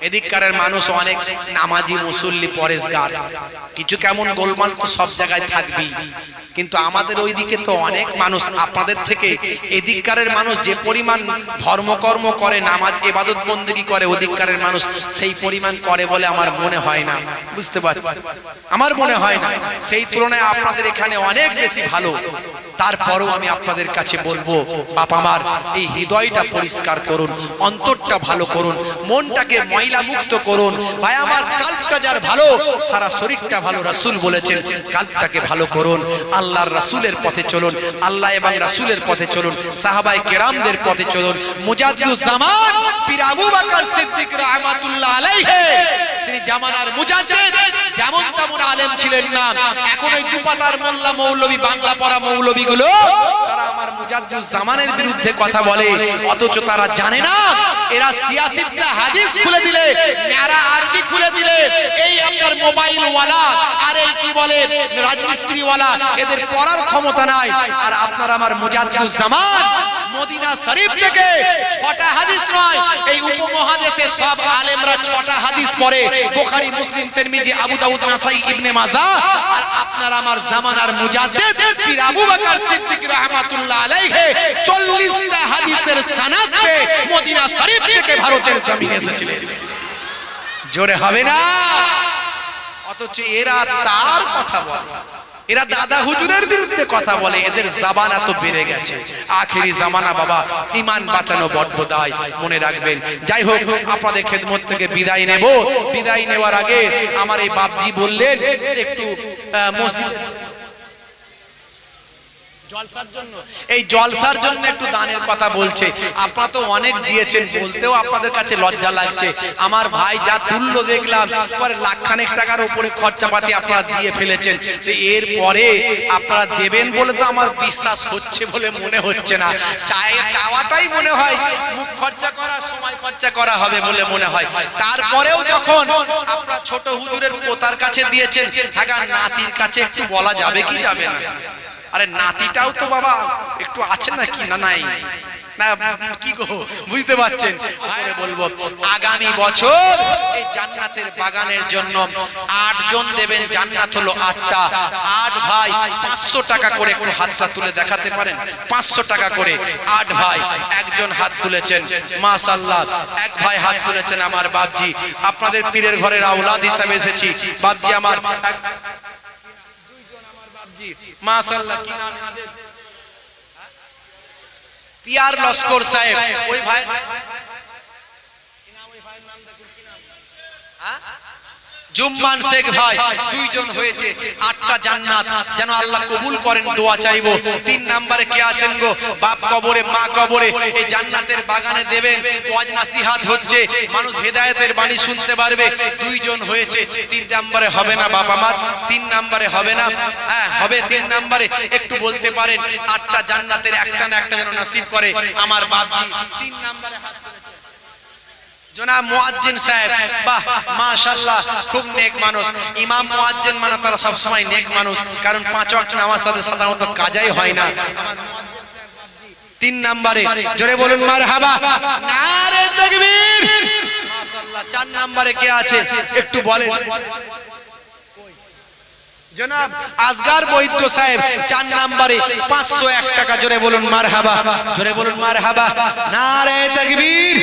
এদিককারের মানুষ অনেক নামাজি, মুসল্লি, পরেশগার। কিছু কেমন গোলমাল তো সব জায়গায় থাকবেই, কিন্তু আমাদের ওইদিকে তো অনেক মানুষ আপনাদের থেকে এদিককারের মানুষ যে পরিমাণ ধর্মকর্ম করে, নামাজ ইবাদত বন্দেগী করে, ওদিককারের মানুষ সেই পরিমাণ করে বলে আমার মনে হয় না। বুঝতে পারছেন? আমার মনে হয় না। সেই তুলনায় আপনাদের এখানে অনেক বেশি ভালো। তারপরেও আমি আপনাদের কাছে বলবো, বাপ আমার, এই হৃদয়টা পরিষ্কার করুন, অন্তরটা ভালো করুন, মনটাকে ময়লা মুক্ত করুন। ভাই আমার, কালবটা যার ভালো, সারা শরীরটা ভালো। রাসূল বলেছেন কালবটাকে ভালো করুন, আল্লাহর রাসূলের পথে চলুন, আল্লাহ এবং রাসূলের পথে চলুন, সাহাবায়ে কেরামদের পথে চলুন। মুজাদ্দিদুজ জামান পীর আবু বকর সিদ্দিক রাহমাতুল্লাহ আলাইহি, তিনি জামানার মুজাদ্দিদ, যেমন তেমন আলেম ছিলেন না। এখন ওই দুপাতার মোল্লা মৌলবী, বাংলা পড়া মৌলবী গুলো, তারা আমার মুজাদ্দিদুজ জামানের বিরুদ্ধে কথা বলে, অথচ তারা জানে না এরা সিয়াসিতটা হাদিস খুলে দিলে, ন্যাড়া আরবি খুলে দিলে, এই আপনার মোবাইল ওয়ালা আর এই কি বলে রাজমিস্ত্রি ওয়ালা, এদের পড়ার ক্ষমতা নাই। আর আপনার আমার মুজাদ্দিদুজ জামান মদিনা শরীফ থেকে 6টা হাদিস নয়, এই উপমহাদেশে সব আলেমরা 6টা হাদিস পড়ে, বুখারী, মুসলিম, তিরমিজি, আবু দাউদ, নাসাই, ইবনে মাজাহ। আর আপনার আমার জামানার মুজাদ্দিদ পীর আবু বকর সিদ্দিক রাহমাতুল্লাহ আলাইহি 40টা হাদিসের সনদ পে মদিনা শরীফ থেকে ভারতের জমিনে এসেছিলেন। জোরে হবে না? অথচ এরা তার কথা বলে, এরা দাদা হুজুরের বিরুদ্ধে কথা বলে। এদের জবান এত বেড়ে গেছে। আখেরি জামানা বাবা, ঈমান বাঁচানো বড় দায়, মনে রাখবেন। যাই হোক, আপনাদের খেদমত থেকে বিদায় নেব। বিদায় নেওয়ার আগে আমার এই বাপজি বললেন একটু মসজিদ জলসার জন্য, এই জলসার জন্য একটু দানের কথা বলছে। আপনারা তো অনেক দিয়েছেন, বলতেও আপনাদের কাছে লজ্জা লাগছে। আমার ভাই যা তুল্য দেখলাম, পরে লাখখানেক টাকার উপরে খরচাপাতি আপনারা দিয়ে ফেলেছেন। তো এরপরে আপনারা দেবেন বলে তো আমার বিশ্বাস হচ্ছে বলে মনে হচ্ছে না। চাওয়াটাই মনে হয় মুখ খরচা করা, সময় খরচা করা হবে বলে মনে হয়। তারপরেও যখন আপনারা ছোট হুজুরের পোতার কাছে দিয়েছেন, হ্যাঁ নাতির কাছে একটু বলা যাবে কি যাবে না? আরে নাতিটাও তো বাবা একটু আছে না কি? না নাই না কি গো, বুঝতে পারছেন? আরে বলবো আগামী বছর এই জান্নাতের বাগানের জন্য 8 জন দেবেন। জান্নাত হলো 8টা। 8 ভাই 500 টাকা করে একটু হাতটা তুলে দেখাতে পারেন? 500 টাকা করে 8 ভাই। একজন হাত তুলেছেন, মাশাআল্লাহ। এক ভাই হাত তুলেছেন আমার বাপজি। আপনাদের পীরের ঘরের আওলাদ হিসেবে এসেছি বাপজি আমার। মাশাআল্লাহ, কি নাম এনাদের? পিয়ার লস্কর সাহেব। ওই ভাই কি নাম? ওই ভাইয়ের নাম দেখুন, কি নাম? জুম্মান শেখ ভাই। 2 জন হয়েছে। 8টা জান্নাত যেন আল্লাহ কবুল করেন, দোয়া চাইবো। 3 নম্বরে কে আছেন গো? বাপ কবরে, মা কবরে। এই জান্নাতের বাগানে দেবেন। ওয়াজ নাসিহাত হচ্ছে, মানুষ হেদায়েতের বাণী শুনতে পারবে। 2 জন হয়েছে। 3 নম্বরে হবে না বাপ আমার? 3 নম্বরে হবে না? হ্যাঁ হবে 3 নম্বরে। একটু বলতে পারেন 8টা জান্নাতের একটা না একটা যেন নসিব করে আমার বাপজি। 3 নম্বরে হাত জনাব মুয়াজ্জিন সাহেব। বাহ মাশাআল্লাহ, খুব নেক মানুষ। ইমাম মুয়াজ্জিন মানে তারা সব সময় নেক মানুষ, কারণ 5 ওয়াক্ত নামাজ তাদের সাধারণত কাজাই হয় না। 3 নম্বরে জোরে বলুন মারহাবা, নারে তাকবীর, মাশাআল্লাহ। 4 নম্বরে কে আছে একটু বলেন? জনাব আসগার বৈদ্য সাহেব 4 নম্বরে 501 টাকা। জোরে বলুন মারহাবা, জোরে বলুন মারহাবা, নারে তাকবীর।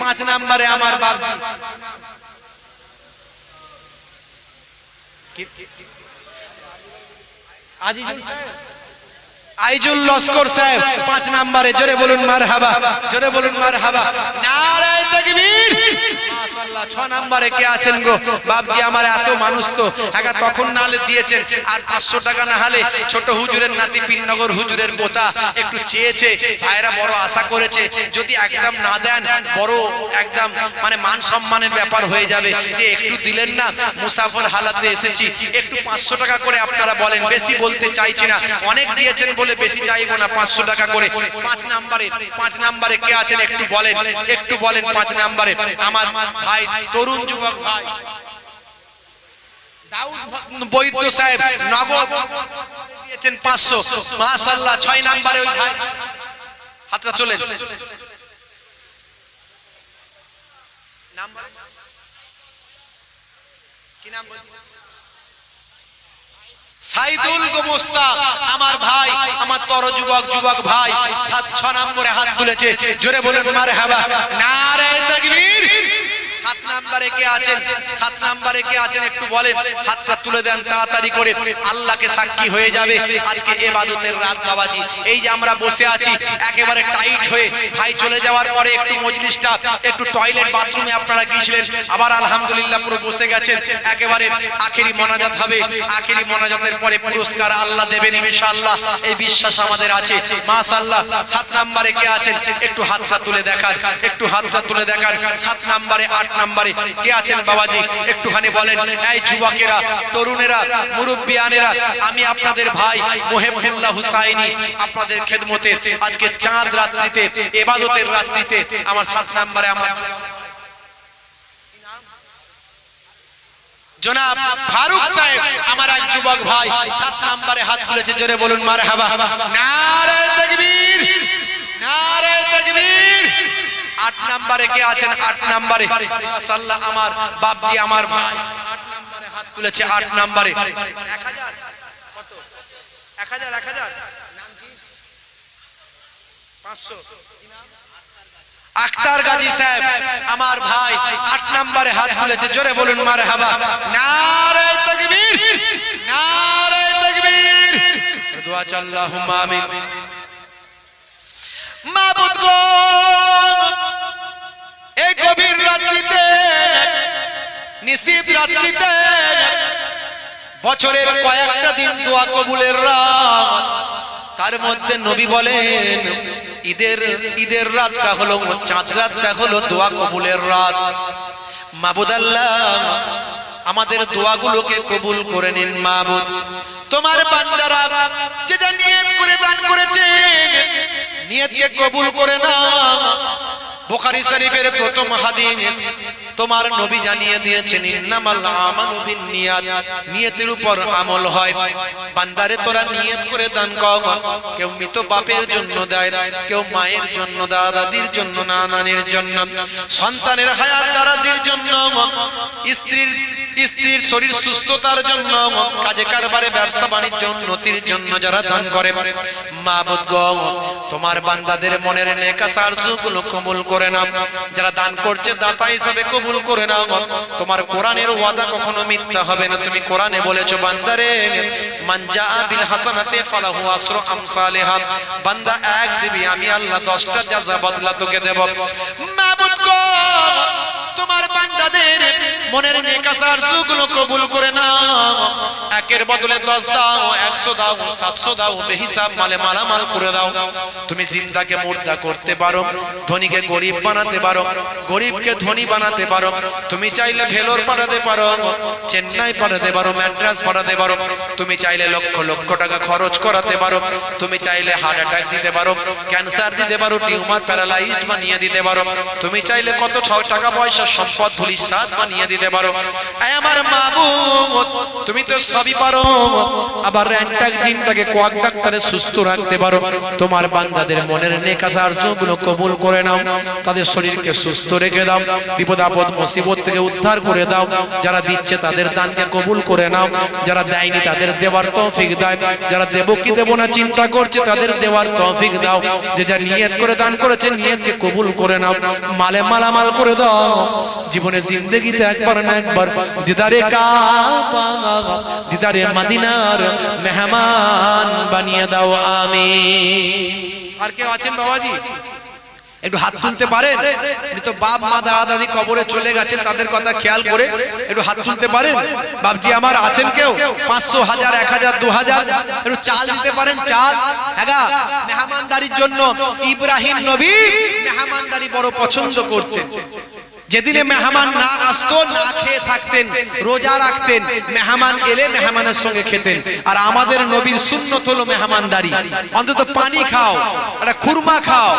5 নম্বরে আমার বাপ আইজুল লস্কর সাহেব 5 নম্বরে। জোরে বলুন মারহাবা, জোরে বলুন মারহাবা, নারে তাকবীর, মাশাআল্লাহ। 6 নম্বরে কে আছেন গো বাপজি আমার? এত মানুষ তো একা তখন না হলে দিয়েছেন। আর 500 টাকা না হলে ছোট হুজুরের নাতি পিননগর হুজুরের পোতা একটু চেয়েছে। ভাইরা বড় আশা করেছে, যদি একদম না দেন বড় একদম মানে মান সম্মানের ব্যাপার হয়ে যাবে। যে একটু দিলেন না, মুসাফির হালাতে এসেছি, একটু 500 টাকা করে আপনারা বলেন। বেশি বলতে চাইছি না, অনেক দিয়েছেন বলে বেশি চাইবো না, 500 টাকা করে। 5 নম্বরে কে আছেন একটু বলেন, একটু বলেন। 5 নম্বরে আমার ভাই তরুণ যুবক ভাই দাউদ বৈদ্য সাহেব নগদ দিয়েছেন 500, মাশাআল্লাহ। 6 নম্বরে ওই ভাই হাতটা চলেন। নাম্বার কি নাম বলেন? সাইদুল গোমস্তা আমার ভাই, আমার তর যুবক ভাই 6 নম্বরে হাত তুলেছে। জোরে বলুন মারহাবা, নারে তাকবীর। 7 নম্বরে কে আছেন? 7 নম্বরে কে আছেন একটু বলেন? হাতটা তুলে দেন তাড়াতাড়ি করে, আল্লাহকে সাক্ষী হয়ে যাবে আজকে ইবাদতের রাত বাবাজি। এই যে আমরা বসে আছি একেবারে টাইট হয়ে, ভাই চলে যাওয়ার পরে একটু মজলিসটা একটু টয়লেট বাথরুমে আপনারা গিয়েছিলেন, আবার আলহামদুলিল্লাহ পুরো বসে গেছেন। একেবারে আখেরি মোনাজাত হবে, আখেরি মোনাজাতের পরে পুরস্কার আল্লাহ দেবেন ইনশাআল্লাহ, এই বিশ্বাস আমাদের আছে মাশাআল্লাহ। 7 নম্বরে কে আছেন একটু হাতটা তুলে দেখান, একটু হাতটা তুলে দেখান। 7 নম্বরে 8 নম্বরে কে আছেন বাবাজি একটুখানি বলেন। এই যুবকেরা, তরুণেরা, মুরব্বিয়ানেরা, আমি আপনাদের ভাই মোহেবুল্লাহ হুসাইনি আপনাদের খেদমতে আজকে চাঁদ রাত্রিতে, ইবাদতের রাত্রিতে আমার 7 নম্বরে আমার জনাব ফারুক সাহেব আমার এক যুবক ভাই 7 নম্বরে হাত তুলেছে। জোরে বলুন মারহাবা, নারে তাকবীর, নারে তাকবীর। 8 নম্বরে কে আছেন? 8 নম্বরে মাশাআল্লাহ আমার বাপজি আমার ভাই 8 নম্বরে হাত তুলেছে। 8 নম্বরে 1000 কত? 1000 নাম কি? 500 আখতার গাজী সাহেব আমার ভাই 8 নম্বরে হাত তুলেছে। জোরে বলুন মারহাবা, নারে তাকবীর, নারে তাকবীর। দোয়া চাই আল্লাহুম্মা আমিন। মাবুদ গো, এই গভীর রাত্রিতে, নিশীথ রাত্রিতে, বছরের কয়েকটা দিন দোয়া কবুলের রাত, তার মধ্যে নবী বলেন ঈদের রাতটা হলো, চাঁদ রাতটা হলো দোয়া কবুলের রাত। মাবুদ আল্লাহ, আমাদের দোয়াগুলোকে কবুল করে নিন মাবুদ। তোমার বান্দারা যেটা নিয়ত করে দান করেছেন, নিয়তকে কবুল করে নাও। বুখারী শরীফের প্রথম হাদিস, তোমার নবী জানিয়ে দিয়েছেন ইন্নামাল আমালু বিন্নিয়াত, নিয়তের উপর আমল হয়। বান্দারে তোরা নিয়ত করে দান কর। কেউ মৃত বাপের জন্য দেয়, কেউ মায়ের জন্য, দাদাদির জন্য, নানানির জন্য, সন্তানের হায়াত দারাজির জন্য, স্ত্রীর শরীর সুস্থতার জন্য, কাজে কারবারে ব্যবসা বাণিজ্য উন্নতির জন্য যারা দান করে, মাবুদ গো তোমার বান্দাদের মনের নেক আশা আরজুগুলো কবুল করে নাও। যারা দান করছে দাতা হিসেবে কবুল করে নাও। তোমার কোরআনের ওয়াদা কখনো মিথ্যা হবে না। তুমি কোরআনে বলেছো বান্দারে মান জাআ বিল হাসানাতি ফালাহু আসরু আমসালিহা, বান্দা এক দিবি আমি আল্লাহ 10টা জাযা বদলা তোকে দেব। মাবুদ গো তোমার বান্দাদের মনের নেক আশা আরজুগুলো কবুল করে নাও। একের বদলে 10 দাও, 100 দাও, 700 দাও, বেহিসাব মালে মালামাল করে দাও। তুমি জিন্দাকে মুর্দা করতে পারো, ধনীকে গরিব বানাতে পারো, গরিবকে ধনী বানাতে পারো। তুমি চাইলে ভেলোর পাঠাতে পারো, চেন্নাই পাঠাতে পারো, ম্যাড্রাস পাঠাতে পারো। তুমি চাইলে লক্ষ লক্ষ টাকা খরচ করাতে পারো। তুমি চাইলে হার্ট অ্যাটাক দিতে পারো, ক্যান্সার দিতে পারো, টিউমার প্যারালাইজড বানিয়ে দিতে পারো। তুমি চাইলে কত টাকা পয়সা সম্পদ ধুলিসাৎ বানিয়ে দিতে পারো। আয় আমার মাবুদ, তুমি তো সবই পারো। আবার অ্যান্টাক জিনটাকে কোয়াক ডাক্তারে সুস্থ রাখতে পারো। তোমার বান্দাদের মনের নেক আশা আরজুগুলো কবুল করে নাও। তাদের শরীরকে সুস্থ রেখে দাও, বিপদ আপদ মুসিবত থেকে উদ্ধার করে দাও। যারা দিচ্ছে তাদের দানকে কবুল করে নাও। যারা দেয়নি তাদের দেওয়ার তৌফিক দাও। যারা দেব কি দেব না চিন্তা করছে তাদের দেওয়ার তৌফিক দাও। যে যা নিয়ত করে দান করেছে নিয়তকে কবুল করে নাও। মালে মালামাল করে দাও। জীবনে জিন্দেগিতে একবার না একবার দিদারে কাবা, দিদারে মদিনার মেহমান বানিয়ে দাও আমিন। আর কেউ আছেন বাবাজি? একটু হাত তুলতে পারেন? তো বাপ মা দাদা দাদি কবরে চলে গেছেন, তাদের কথা খেয়াল করে একটু হাত তুলতে পারেন? বাপজি আমার আছেন কেউ? 500, 1000, 1000, 2000 একটু চাল দিতে পারেন? চাল মেহমানদারির জন্য। ইব্রাহিম নবী মেহমানদারি বড় পছন্দ করতেন। যেদিনে মেহমান না আসতো না খেয়ে থাকতেন, রোজা রাখতেন। মেহমান এলে মেহমানের সঙ্গে খেতেন। আর আমাদের নবীর সুন্নত হলো মেহমানদারি। অন্তত পানি খাও, একটা খুরমা খাও,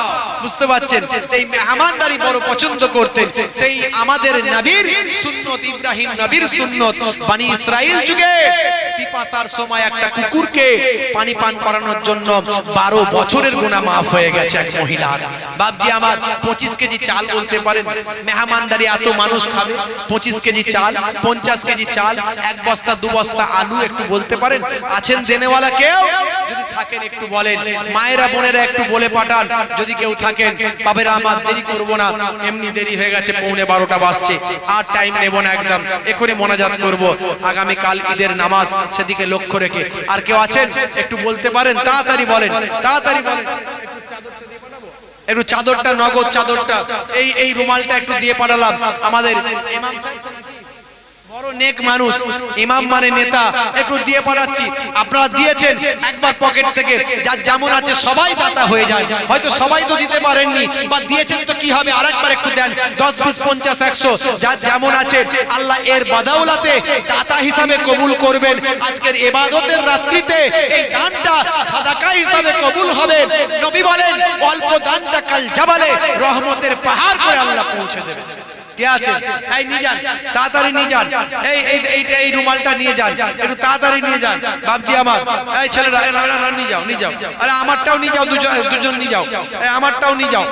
বুঝতে পারছেন? এই মেহমানদারি বড় পছন্দ করতেন। সেই আমাদের নবীর সুন্নত, ইব্রাহিম নবীর সুন্নত। বনি ইসরাইল যুগে পিপাসার সময় একটা কুকুরকে পানি পান করানোর জন্য 12 বছরের গুনাহ মাফ হয়ে গেছে এক মহিলার। বাপজি আমার 25 কেজি চাল বলতে পারেন? মেহমানদারি এত মানুষ খাবে, 25 কেজি চাল, 50 কেজি চাল, 1 বস্তা 2 বস্তা আলু একটু বলতে পারেন? আছেন দেনেওয়ালা কেউ? যদি থাকেন একটু বলেন। মায়েরা বোনেরা একটু বলে পাঠান যদি কেউ থাকেন। বাবেরা আমার দেরি করব না, এমনি দেরি হয়ে গেছে, 11:15 বাজছে। আর টাইম নেব না, একদম এখনই মোনাজাত করব। আগামী কাল ঈদের নামাজ, সেদিকে লক্ষ্য রেখে। আর কেউ আছেন একটু বলতে পারেন? তাড়াতাড়ি বলেন, তাড়াতাড়ি বলেন। একটু চাদরটা, নগদ চাদরটা, এই রুমালটা একটু দিয়ে পাঠালাম। আমাদের ইমাম বড় নেক মানুষ, ইমাম মানে নেতা, একটু দিয়ে পাঠাচ্ছি। আপনারা দিয়েছেন একবার পকেট থেকে, যার যেমন আছে সবাই দাতা হয়ে যায়। হয়তো সবাই তো দিতে পারেননি, বা দিয়েছেন তো কি হবে, আরেকবার একটু দেন। 10, 20, 50, 100 যার যেমন আছে আল্লাহ এর বাদাওলাতে দাতা হিসাবে কবুল করবেন। আজকের ইবাদতের রাত্রিতে এই দানটা সাদাকা হিসাবে কবুল হবে। নবী বলেন অল্প দানটা কাল জাবালে রহমতের পাহাড় করে আল্লাহ পৌঁছে দেবেন। কে আছেন? এই নিয়ে যান, তাড়াতাড়ি নিয়ে যান। এই রুমালটা নিয়ে যান, একটু তাড়াতাড়ি নিয়ে যান। বাপজি আমার, এই ছেলেরা নিয়ে যাও, নিয়ে যাও। আরে আমারটাও নিয়ে যাও, দুজন নিয়ে যাও। আমারটাও নিয়ে যাও।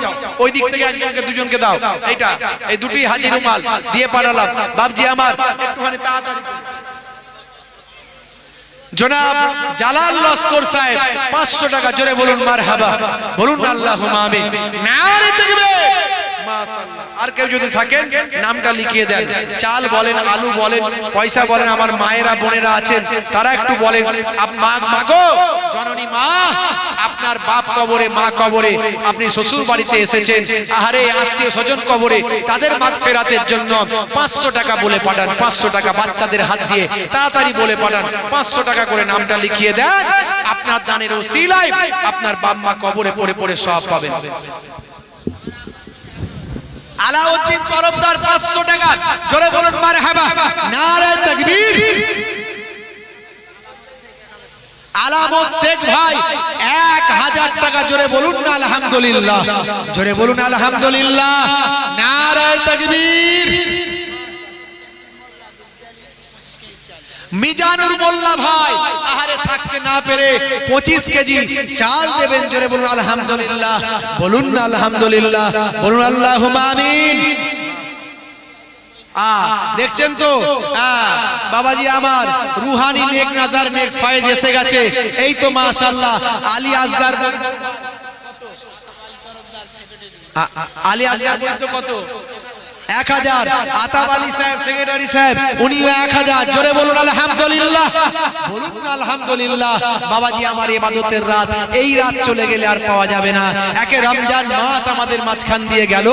ওই দিক থেকে একজনকে, দুজনকে দাও। এইটা, এই দুটি হাজি রুমাল দিয়ে পাঠালাম। বাপজি আমার একটুখানি তাড়াতাড়ি। জনাব জালাল লস্কর সাহেব 500 টাকা, জোরে বলুন মারহাবা, বলুন আল্লাহুম্মা আমিন। নারে তাকবীর। মাশাআল্লাহ। আর কেউ যদি থাকেন নামটা লিখিয়ে দেন। চাল বলেন, আলু বলেন, পয়সা বলেন। আমার মায়েরা বোনেরা আছেন, তারা একটু বলেন। মাগো জননী মা, আপনার বাপ কবরে, মা কবরে, আপনি শ্বশুর বাড়িতে এসেছেন, আহারে আত্মীয় স্বজন কবরে, তাদের মাগফিরাতের জন্য 500 টাকা বলে পাঠান। 500 টাকা বাচ্চাদের হাত দিয়ে তাড়াতাড়ি বলে পাঠান। 500 টাকা করে নামটা লিখিয়ে দেন। আপনার দানের ওসিলায় আপনার বাপ মা কবরে পড়ে পড়ে সওয়াব পাবেন। আলাউদ্দিন তরফদার 500 টাকা, জোরে বলুন মারহাবা, নারে তাকবীর। আলামত শেখ ভাই 1000 টাকা, জোরে বলুন না আলহামদুলিল্লাহ, জোরে বলুন আলহামদুলিল্লাহ, নারে তাকবীর। মিজানুর মোল্লা ভাই আহারে থাকতে না পেরে 25 কেজি চাল দেবেন, জোরে বলুন আলহামদুলিল্লাহ, বলুন না আলহামদুলিল্লাহ, বলুন আল্লাহুম্মা আমিন। দেখছেন তো বাবাজি আমার রুহানি নেক নাজার নেক ফয়েজ এসে গেছে। এই তো মাশাআল্লাহ আলী আসগার, আলী আসগার বলতে কত? 1000। আতাব আলী সাহেব সেক্রেটারি সাহেব, উনিও 1000, জোরে বলুন আলহামদুলিল্লাহ, বলুন না আলহামদুলিল্লাহ। বাবাজি আমার ইবাদতের রাত, এই রাত চলে গেলে আর পাওয়া যাবে না। একে রমজান মাস আমাদের মাঝখান দিয়ে গেল,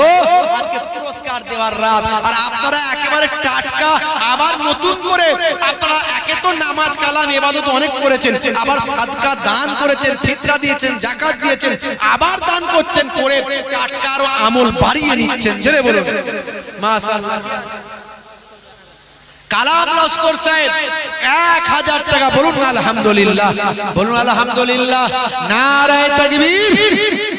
আজকে পুরস্কার দেওয়ার রাত। আর আপনারা একেবারে টাটকা আবার নতুন করে, আপনারা একে তো নামাজ কালাম ইবাদত অনেক করেছেন, আবার সাদকা দান করেছেন, ফিতরা দিয়েছেন, যাকাত দিয়েছেন, আবার দান করছেন, করে টাটকা আরো আমল বাড়িয়ে নিচ্ছেন, জোরে বলুন মাশাআল্লাহ। কালাম লস্কর সাহেব 1000 টাকা, বলুন আলহামদুলিল্লাহ, বলুন আলহামদুলিল্লাহ, নারে তাকবীর।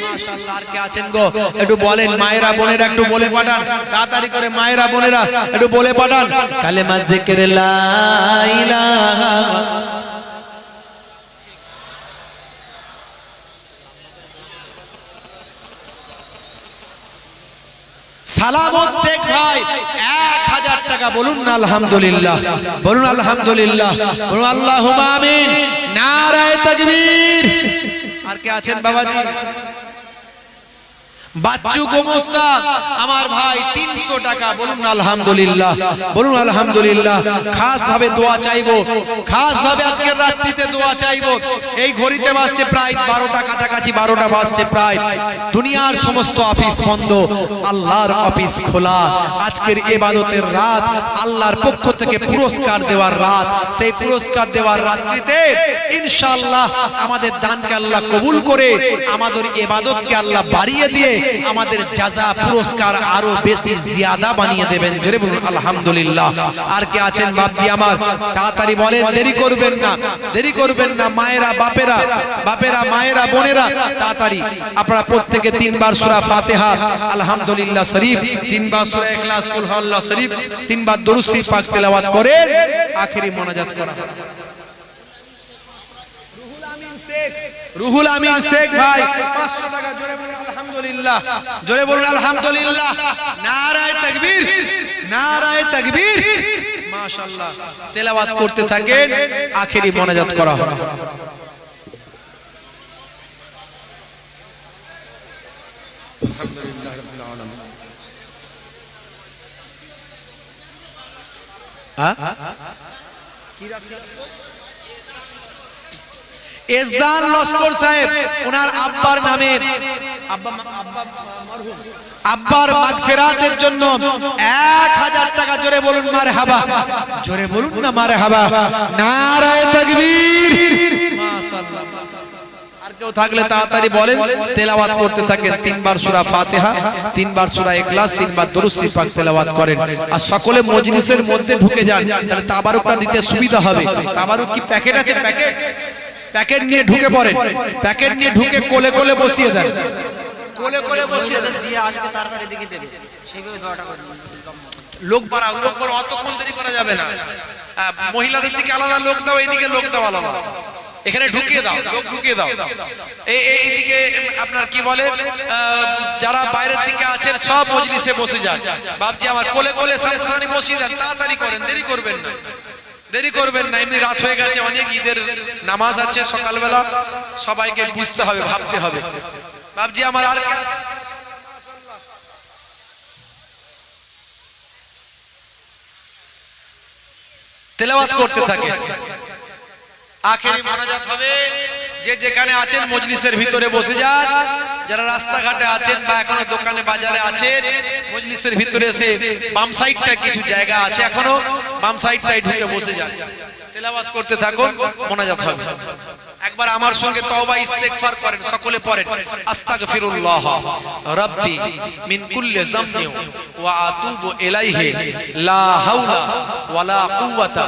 মাশাআল্লাহ। আর কে আছেন গো একটু বলেন, মায়েরা বোনেরা একটু বলে পাঠান, তাড়াতাড়ি করে মায়েরা বোনেরা একটু বলে পাঠান। কালেমা জিকির লা ইলাহা, সালামত শেখ ভাই 1000 টাকা, বলুন না আলহামদুলিল্লাহ, বলুন আলহামদুলিল্লাহ, বলুন আল্লাহুম্মা আমিন, নারে তাকবীর। আর কে আছেন বাবাজি? বাচ্চু গোমস্তা আমার ভাই 300 টাকা, বলুন আলহামদুলিল্লাহ, বলুন আলহামদুলিল্লাহ। খাস ভাবে দোয়া চাইবো, খাস ভাবে আজকের রাত্রিতে দোয়া চাইবো। এই ঘড়িতে বাজছে প্রায় 12টা কাছাকাছি, 12টা বাজছে প্রায়। দুনিয়ার সমস্ত অফিস বন্ধ, আল্লাহর অফিস খোলা। আজকের ইবাদতের রাত, আল্লাহর পক্ষ থেকে পুরস্কার দেওয়ার রাত। সেই পুরস্কার দেওয়ার রাত্রিতে ইনশাআল্লাহ আমাদের দানকে আল্লাহ কবুল করে, আমাদের ইবাদতকে আল্লাহ বাড়িয়ে দিয়ে আমাদের জাযা পুরস্কার আরো বেশি জিয়াদা বানিয়ে দেবেন, জোরে বলুন আলহামদুলিল্লাহ। আর কে আছেন বাপজি আমার? তাড়াতাড়ি বলেন, দেরি করবেন না, দেরি করবেন না। মায়েরা বাপেরা, বাপেরা মায়েরা বোনেরা তাড়াতাড়ি আপনারা প্রত্যেকে 3 বার সূরা ফাতিহা আলহামদুলিল্লাহ শরীফ, 3 বার সূরা ইখলাস কুল হুয়াল্লাহ শরীফ, 3 বার দরুদ শরীফ পাক তেলাওয়াত করেন, আখেরি মোনাজাত করা। রুহুল আমিন শেখ ভাই 500 টাকা, জোরে বলুন আলহামদুলিল্লাহ, জোরে বলুন আলহামদুলিল্লাহ, নারে তাকবীর, নারে তাকবীর। মাশাআল্লাহ তেলাওয়াত করতে থাকেন, আখেরি মোনাজাত করা হবে। আলহামদুলিল্লাহ রাব্বিল আলামিন। কি রাখি? এজদান লস্কর সাহেব, ওনার আব্বার নামে, আব্বার মাগফিরাতের জন্য 1000 টাকা, জোরে বলুন মারহাবা, জোরে বলুন না মারহাবা, নারে তাকবীর। মাশাআল্লাহ। আর কেউ থাকলে তাড়াতাড়ি বলেন, তেলাওয়াত করতে থাকেন। 3 বার সূরা ফাতিহা, 3 বার সূরা ইখলাস, 3 বার দরুদ শরীফ পাক তেলাওয়াত করেন। আর সকলে মজলিসের মধ্যে ঢুকে যান, তাহলে তাবারুকটা দিতে সুবিধা হবে। তাবারুক কি প্যাকেট আছে? প্যাকেট, প্যাকেট নিয়ে ঢুকে পড়েন, প্যাকেট নিয়ে ঢুকে কোলে কোলে বসিয়ে দেন, কোলে কোলে বসিয়ে দেন, দিয়ে আসবে তারপরে দিকে দেবে, সেইভাবে দোয়াটা করুন। লোক বাড়াও, লোক বাড়াও, অতক্ষণ দেরি করা যাবে না। মহিলাদের দিকে আলাদা লোক দাও, এইদিকে লোক দাও আলাদা, এখানে ঢুকিয়ে দাও, লোক ঢুকিয়ে দাও। এইদিকে আপনার কি বলে, যারা বাইরের দিকে আছেন সব মজলিসে বসে যান। বাপজি আমার কোলে কোলে সামনে বসিয়ে দেন, তাড়াতাড়ি করেন, দেরি করবেন না, দেরি করবেন না। এমনি রাত হয়ে গেছে, অনেক ঈদের নামাজ আছে সকালবেলা, সবাইকে বুঝতে হবে, ভাবতে হবে। বাপজি আমার আর তেলাওয়াত করতে থাকে। আখেরি মোনাজাত হবে। যে যেখানে আছেন মজলিসের ভিতরে বসে যান, যারা রাস্তাঘাটে আছেন বা এখনো দোকানে বাজারে আছেন মজলিসের ভিতরে এসে বাম সাইডটা কিছু জায়গা আছে এখনো, বাম সাইডটাই ঢুকে বসে যান, তেলাওয়াত করতে থাকুন, মোনাজাত হবে। একবার আমার সঙ্গে তওবা ইস্তেগফার করেন, সকলে পড়েন আস্তাগফিরুল্লাহ রাব্বি মিন কুল্লি যামবি ওয়া আতুবু ইলাইহি লা হাওলা ওয়ালা কুওয়াতা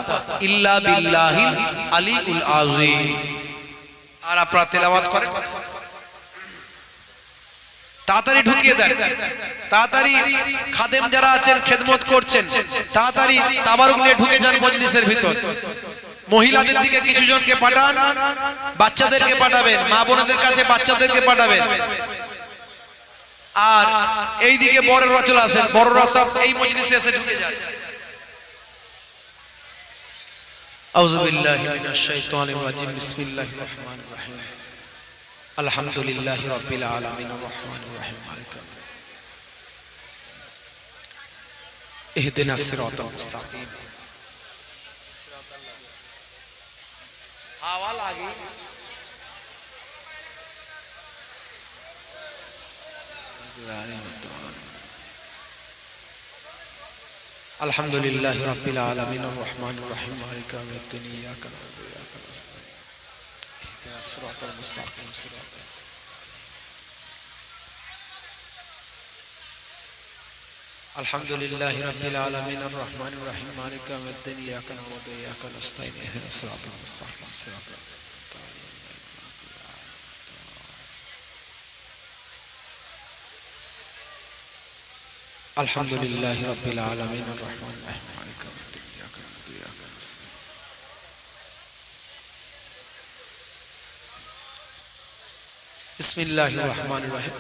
ইল্লা বিল্লাহিল আলিউল আযীম। আর আপনারা তেলাওয়াত করেন, তাড়াতাড়ি ঢুকিয়ে দেন, তাড়াতাড়ি খাদেম যারা আছেন খেদমত করছেন তাড়াতাড়ি তাবারুক নিয়ে ঢুকে যান মজলিসের ভিতর। মহিলাদের দিকে কিছু জনকে পাঠান, বাচ্চাদেরকে পাঠাবেন, মা বোনদের কাছে বাচ্চাদেরকে পাঠাবেন। আর এই দিকে বড়রা চলে আসেন, বড়রা সব এই মজলিসে এসে ঢুকে যান। আউযু বিল্লাহি মিনাশ শাইতানির রাজিম। বিসমিল্লাহির রহমানির রহিম। আলহামদুলিল্লাহি রাব্বিল আলামিন আর রহমানির রহিম। ইহদিনাস সিরাতাল মুস্তাকিম। হাওয়া লাগে। আলহামদুলিল্লাহি রাব্বিল আলামিন আর রহমানির রহিম। মালিকি ইয়াউমিদ্দিন। ইয়াকা না'বুদু ওয়া ইয়াকা নাস্তাঈন। ইহদিনাস সিরাতাল মুস্তাকিম। আলহামদুলিল্লাহি রাব্বিল আলামিন আর রহমানির রহিম। মালিকি ইয়াউমিদ্দিন। ইয়াকা না'বুদু ওয়া ইয়াকা নাস্তাঈন। ইহদিনাস সিরাতাল মুস্তাকিম। আলহামদুলিল্লাহি রাব্বিল আলামিন আর রহমানির রহিম। মালিকি ইয়াউমিদ্দিন। ইয়াকা না'বুদু ওয়া ইয়াকা নাস্তাঈন। বিসমিল্লাহির রহমানির রহিম।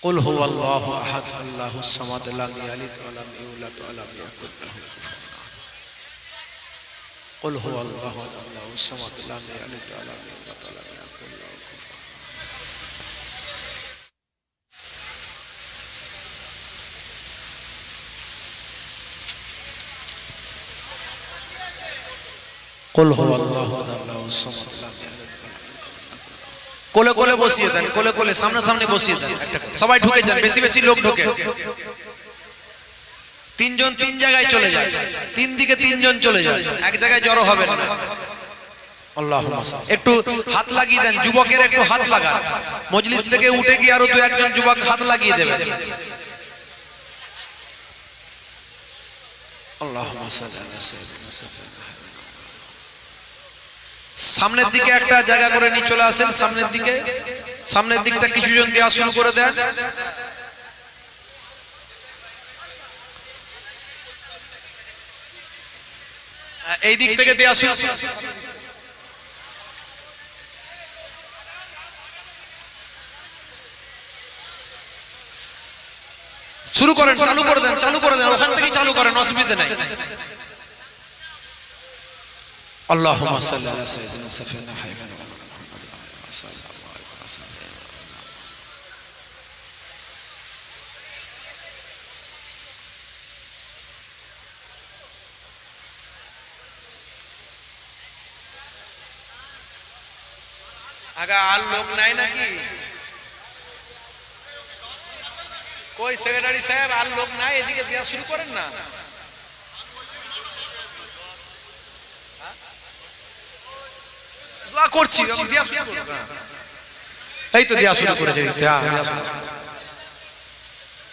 কুল হুয়াল্লাহু আহাদ আল্লাহুস সামাদ লাম ইয়ালিদ ওয়া লাম ইউলাদ ওয়া লাম ইয়াকুল লাহু কুফুওয়ান আহাদ। কুল হুয়াল্লাহু আহাদ আল্লাহুস সামাদ লাম ইয়ালিদ ওয়া লাম ইউলাদ ওয়া লাম ইয়াকুল লাহু কুফুওয়ান আহাদ। কুল হুয়াল্লাহু আহাদ আল্লাহুস সামাদ লাম ইয়ালিদ। কোলে কোলে বসিয়ে দেন, কোলে কোলে সামনে সামনে বসিয়ে দেন। সবাই ঢুকে যান, বেশি বেশি লোক ঢোকে। তিনজন তিন জায়গায় চলে যান, তিন দিকে তিনজন চলে যান, এক জায়গায় জড়ো হবেন না। আল্লাহুম্মা সাল্লি। একটু হাত লাগিয়ে দেন, যুবকের একটু হাত লাগান। মজলিস থেকে উঠে গিয়ে আরো দু একজন যুবক হাত লাগিয়ে দেবেন। আল্লাহুম্মা সাল্লি আলা সাইয়্যিদিনা সাফিনা। সামনের দিকে একটা জায়গা করে নিয়ে চলে আসেন, সামনের দিকে। সামনের দিকটা কিছু জন দেওয়া শুরু করে দেন। এই দিক থেকে দেওয়া শুরু করেন, চালু করে দেন, চালু করে দেন, ওখান থেকে চালু করেন, অসুবিধা নাই। আল্লাহুম্মা সাল্লি আলা সাইয়্যিদিনা সাফিনা হাইবানা মুহাম্মাদ সাল্লাল্লাহু আলাইহি ওয়াসাল্লাম। আগা আর লোক নাই নাকি? কই সেক্রেটারি সাহেব, আর লোক নাই? এদিকে দেয়া শুরু করেন না। দোয়া করছি, এই তো দেয়া শুরু করেছে।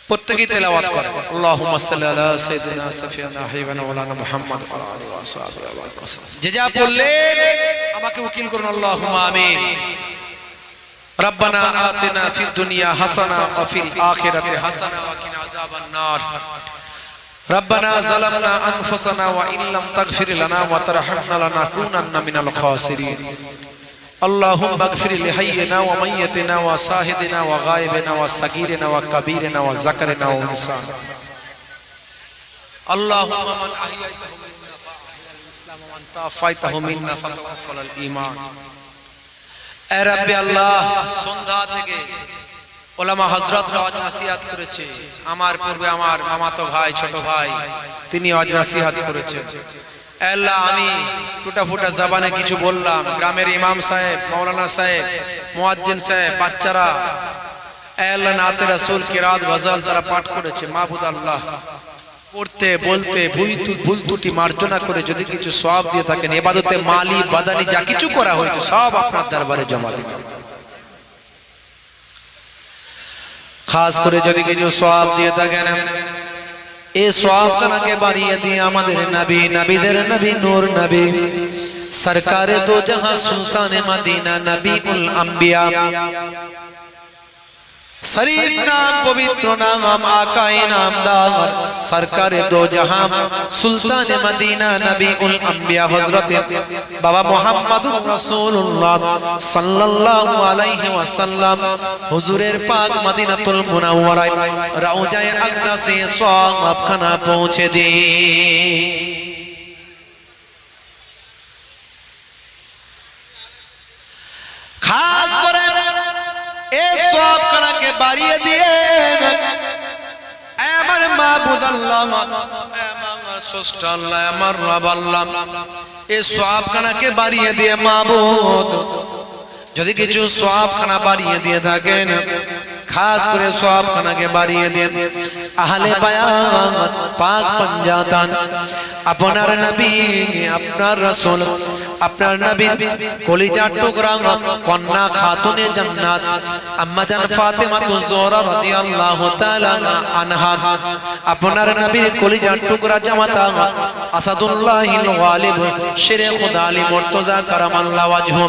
প্রত্যেকেই তেলাওয়াত করেন। আল্লাহুম্মা সাল্লি আলা সাইয়্যিদিনা সাফিয়ানা হাবিবানা মাওলানা মুহাম্মদ ওয়া আলা আলিহি ওয়া সাহবিহি ওয়া সাল্লাম। যে যা বললেন আমাকে উকিল করুন। আল্লাহুম্মা আমিন। রব্বানা আতিনা ফিদ দুনিয়া হাসানা ওয়া ফিল আখিরাতি হাসানা ওয়া কিনা আযাবান নার। রব্বানা যালামনা আনফুসানা ওয়া ইল্লাম তাগফির লানা ওয়া তারহামনা লানাকুনান্না মিনাল খাসিরিন। اللهم اغفر لحينا وميتنا وشاهدنا وغائبنا وصغيرنا وكبيرنا وذكرنا وانثانا. اللهم من احييته منا فاحيا الاسلام ومن توفيته منا فتوفنا الايمان. اے رب আল্লাহ, সন্ধ্যা থেকে ওলামা হযরতরা ওয়াজ নসিহত করেছে। আমার পূর্বে আমার মামাতো ভাই, ছোট ভাই তিনি আজ নসিহত করেছেন। আল্লাহ আমি টুটা ফুটা জবানে কিছু বললাম, গ্রামের ইমাম সাহেব, মাওলানা সাহেব, মুয়াজ্জিন সাহেব, বাচ্চারা আল্লাহ নাতে রাসূল কিরাত গজল তারা পাঠ করেছে। মাবুদ আল্লাহ পড়তে বলতে ভুল ত্রুটি মার্জনা করে যদি কিছু সওয়াব দিয়ে থাকেন, ইবাদতে মালি বাদানি যা কিছু করা হয়েছে সব আপনার দরবারে জমা দিবেন। খাস করে যদি কিছু সওয়াব দিয়ে থাকেন, এই সওয়াব খানাকে বাড়িয়ে দিয়ে আমাদের নবী, নবীদের নবী, নূর নবী, সরকারে দো জাহাं সুলতানে মদিনা, নবীউল আম্বিয়া, शरीफ नाम पवित्र नाम आकाए नामदार, सरकारे दो जहां सुल्तान मदीना, नबी उल अंबिया, हजरत बाबा मुहम्मदुर रसूलुल्लाह सल्लल्लाहु अलैहि वसल्लम हुजूरेर पाक मदीनातुल मुनव्वराय रौजाए अक़दसे सवाब खाना पहुंचे दी। खास करे সওয়াব খানাকে বাড়িয়ে দিয়ে আমার মাবুদ আল্লাহ, আমার স্রষ্টা আল্লাহ, আমার রব আল্লাহ, এই সওয়াব খানাকে বাড়িয়ে দিয়ে মাবুদ যদি কিছু সওয়াব খানা বাড়িয়ে দিয়ে থাকেন, খাস করে সওয়াব খানাকে বাড়িয়ে দেন আহলে বায়াত পাক পঞ্জাতান, আপনার নবী, আপনার রাসূল, আপনার নবীর কলিজার টুকরা কন্যা খাতুনে জান্নাত আম্মা জান ফাতেমাতুজ জোহরা রাদিয়াল্লাহু তাআলা আনহা, আপনার নবীর কলিজার টুকরা জামাতা আসাদুল্লাহিল গালিব শেরে খুদা আলী মুর্তজা কারামাল্লাহু ওয়াজহু,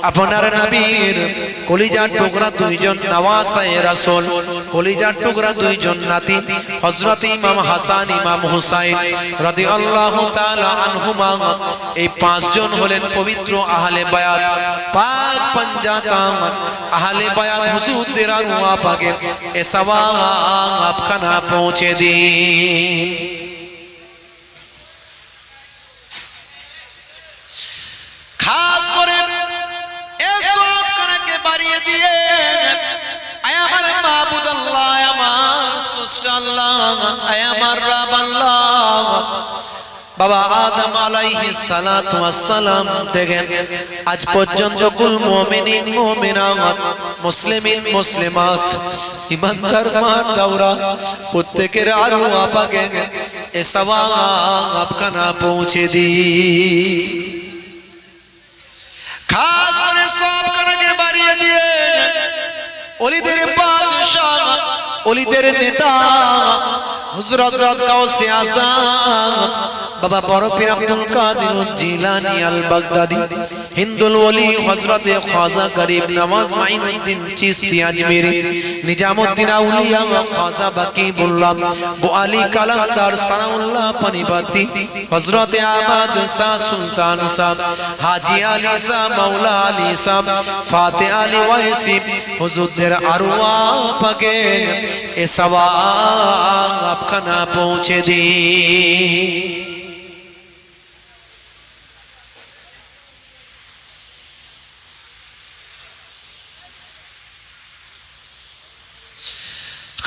আপনার নবীর কলিজার টুকরা দুইজন নওয়াসায়ে রাসূল, কলিজার টুকরা দুইজন নাতি হযরত ইমাম হাসান, ইমাম হুসাইন রাদিয়াল্লাহু তাআলা আনহুমা, এই পাঁচজন হলেন পবিত্র আহলে বায়াত পাক পঞ্জাতান, আহলে বায়াত হুজুরদের আরওয়া পাকে এ সওয়াব খানা পৌঁছে দিন। খাস করে এই সওয়াব খানাকে বাড়িয়ে দিয়ে আমার মাবুদ আল্লাহ, আমার স্রষ্টা আল্লাহ, আমার রব আল্লাহ, বাবা আদম আলাইহিস সালাতু ওয়াস সালাম থেকে আজ পর্যন্ত কুল মুমিনিন মুমিনাত, মুসলিমিন মুসলিমাত, ইমানদার মা দাওরা প্রত্যেকের আরওয়া পাকে এ সওয়াব খানা পৌঁছে দি। খাস করে সওয়াব খানাকে বাড়িয়ে দিয়ে ওলিদের বাদশাহ, ওলিদের নেতা হুজুর হযরত গাউসে আযম বাবা বড় পীর আব্দুল কাদের জিলানী আল বাগদাদি, হিন্দুল ওলি হযরত খাজা গরিব নওয়াজ মাইনুদ্দিন চিশতি আজমেরি, নিজামউদ্দিন আউলিয়া খাজা বাকিবুল্লাহ বুআলি কালান্দার সানাউল্লাহ পানিপতি, হযরত আহমদ শাহ সুলতান সাহেব, হাজী আলী শাহ, মাওলা আলী সাহেব, ফাতে আলী ওয়াইসি, হুজুরদের আরওয়া পাকে এ সওয়াব খানা পৌঁছে দি।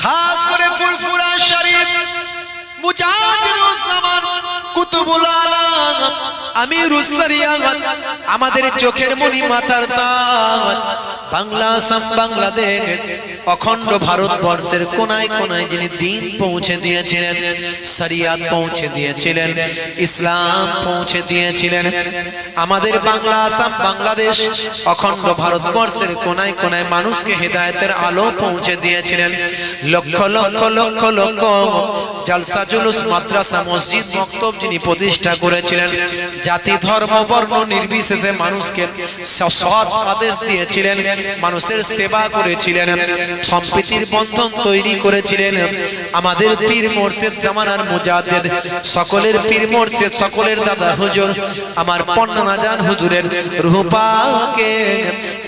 খাস করে ফুরফুরা শরীফ মুজাহিদুজ জামান কুতুবুল আলম আমিরুস শরিয়াত, আমাদের চোখের মনি মাতার তাজ, বাংলা আসাম বাংলাদেশ অখণ্ড ভারতবর্ষের কোনায় কোনায় যিনি দ্বীন পৌঁছে দিয়েছিলেন, শরিয়াত পৌঁছে দিয়েছিলেন, ইসলাম পৌঁছে দিয়েছিলেন, আমাদের বাংলা আসাম বাংলাদেশ অখণ্ড ভারতবর্ষের কোনায় কোনায় মানুষকে হেদায়েতের আলো পৌঁছে দিয়েছিলেন। লক্ষ লক্ষ লক্ষ লক্ষ জলসা জুলুস মাদ্রাসা মসজিদ মক্তব যিনি প্রতিষ্ঠা করেছিলেন, জাতি ধর্ম বর্ণ নির্বিশেষে মানুষকে সৎ আদেশ দিয়েছিলেন, মানুষের সেবা করেছিলেন, সম্প্রীতির বন্ধন তৈরি করেছিলেন, আমাদের পীর মুর্শিদ জামানার মুজাদ্দিদ, সকলের পীর মুর্শিদ, সকলের দাদা হুজুর আমার পন্না জান হুজুরের রূহ পাকে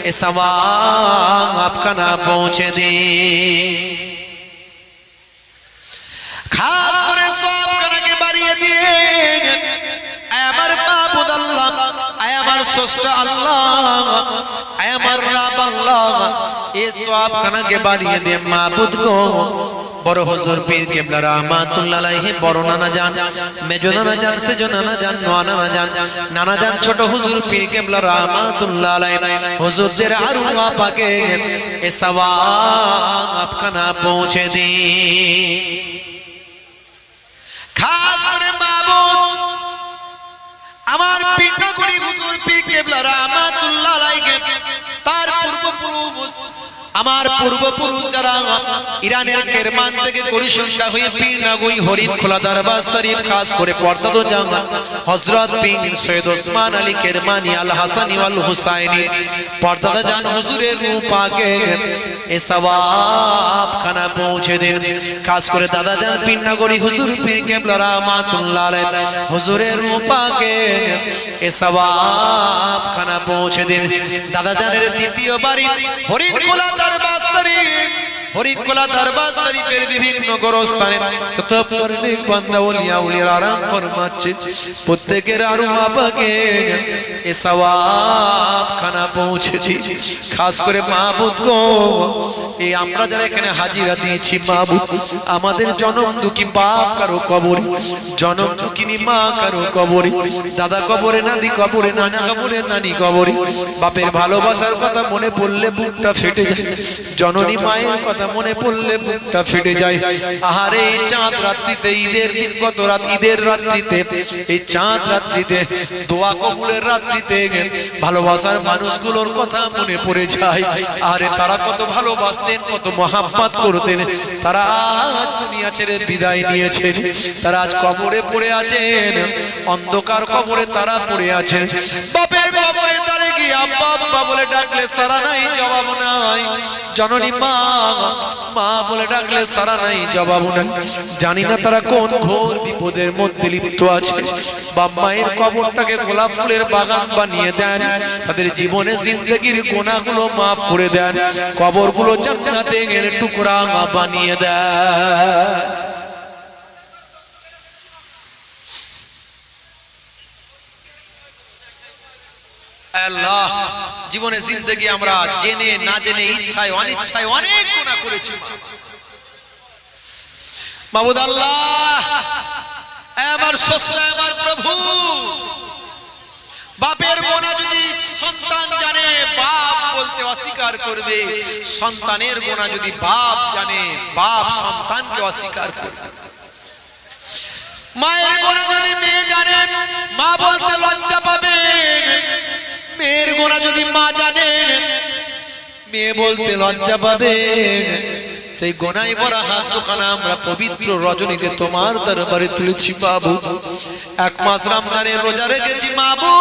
এ সওয়াব খানা পৌঁছে দিন। খাস করে সওয়াব খানাকে বাড়িয়ে দিয়ে আমার মাবুদ আল্লাহ, আমার স্রষ্টা আল্লাহ, আমার রব আল্লাহ, এই সওয়াব খানাকে বাড়িয়ে দিয়ে মাবুদ গো বড় হুজুর পীর কেবলা রাহমাতুল্লাহ আলাইহি বড় নানা জান, মেজো নানা জান, সেজো নানা জান, নোয়া নানা জান, নানা জান ছোট হুজুর পীর কেবলা রাহমাতুল্লাহ আলাইহি হুজুরদের আরওয়াহ পাকে এ সওয়াব খানা পৌঁছে দিন। খাস করে মাবুদ আমার পিণ্ডগুড়ি হুজুর পীর কেবলা রাহমাতুল্লাহ আলাইহি তার পূর্বপুরুষ, আমার পূর্বপুরুষ যারা ইরানের কেরমান থেকে গরিশন্ডা হয়ে পীরনগরী হরিণখোলা দরবার শরীফ, খাস করে পর্দাদো জামা হযরত পীর সৈয়দ ওসমান আলী কেরমানি আল হাসানি ওয়াল হুসাইনি পর্দাদা জান হুজুরের রূহ পাকে এ সওয়াব খানা পৌঁছে দিন। খাস করে দাদা জান পীরনগরী হুজুর পীর কেবলা রাহমাতুল্লাহ আলাইহি হুজুরের রূহ পাকে এ সওয়াব খানা পৌঁছে দিন। দাদা জানের দ্বিতীয় বাড়ি হরিণখোলা দরবার শরীফ, হরিণখোলা দরবার শরীফের বিভিন্ন গোরস্থানে কত পরিণীক বান্দা ওলিয়া উলিয়ার আরাম ফরমাচ্ছে, প্রত্যেকের আরওয়াহ পাকে এ সওয়াব খানা পৌঁছে দিন। খাস করে মাবুদ গো, এই আমরা যারা এখানে হাজিরা দিয়েছি মাবুদ, আমাদের জনম দুঃখী বাপ কারো কবরে, জনম দুঃখিনী মা কারো কবরে, দাদা কবরে, নানি কবরে, নানা কবরে, নানি কবরে, বাপের ভালোবাসার কথা মনে পড়লে বুকটা ফেটে যায়, জননী মায়ের কথা মনে পড়লে বুকটা ফেটে যায়। আহারে এই চাঁদ রাত্রিতে, ঈদের দিন কত রাত, ঈদের রাত্রিতে, এই চাঁদ রাত্রিতে, দোয়া কবুলের রাত্রিতে ভালোবাসার মানুষগুলোর কথা মনে পড়ে যায়। আরে তারা কত ভালোবাসতেন, কত মহাব্বত করতেন, তারা আজ দুনিয়া ছেড়ে বিদায় নিয়েছেন, তারা আজ কবরে পড়ে আছেন, অন্ধকার কবরে তারা পড়ে আছেন। বাপের কবরে তারে গিয়ে আব্বা আব্বা বলে ডাকলে সারা নাই, জবাব নাই। জননী মা মা বলে ডাকলে সারা নাই, জবাব নাই। জানি না তারা কোন ঘোর বিপদের মধ্যে লিপ্ত আছে। বাপ মায়ের কবরটাকে গোলাপ ফুলের বাগান বানিয়ে দেন, তাদের জীবনে জিন্দেগির গুনাহগুলো মাফ করে দেন, কবরগুলো জান্নাতের টুকরা বানিয়ে দেন। আল্লাহ, জীবনে জিন্দেগি আমরা জেনে না জেনে, ইচ্ছায় অনিচ্ছায় অনেক গুনাহ করেছি মাবুদ আল্লাহ। আমার স্রষ্টা, আমার প্রভু, বাপের গুনাহ যদি সন্তান জানে বাপ বলতে অস্বীকার করবে, সন্তানের গুনাহ যদি বাপ জানে বাপ সন্তানকে অস্বীকার করবে, মায়ের গুনাহ যদি মেয়ে জানে মা বলতে লজ্জা পাবে, মেয়ের গুনাহ যদি মা জানে মেয়ে বলতে লজ্জা পাবে। সেই গোনায় ভরা হাত দুখানা আমরা পবিত্র রজনীতে তোমার দরবারে তুলেছি বাবু। এক মাস রমজানের রোজা রেখেছি বাবু,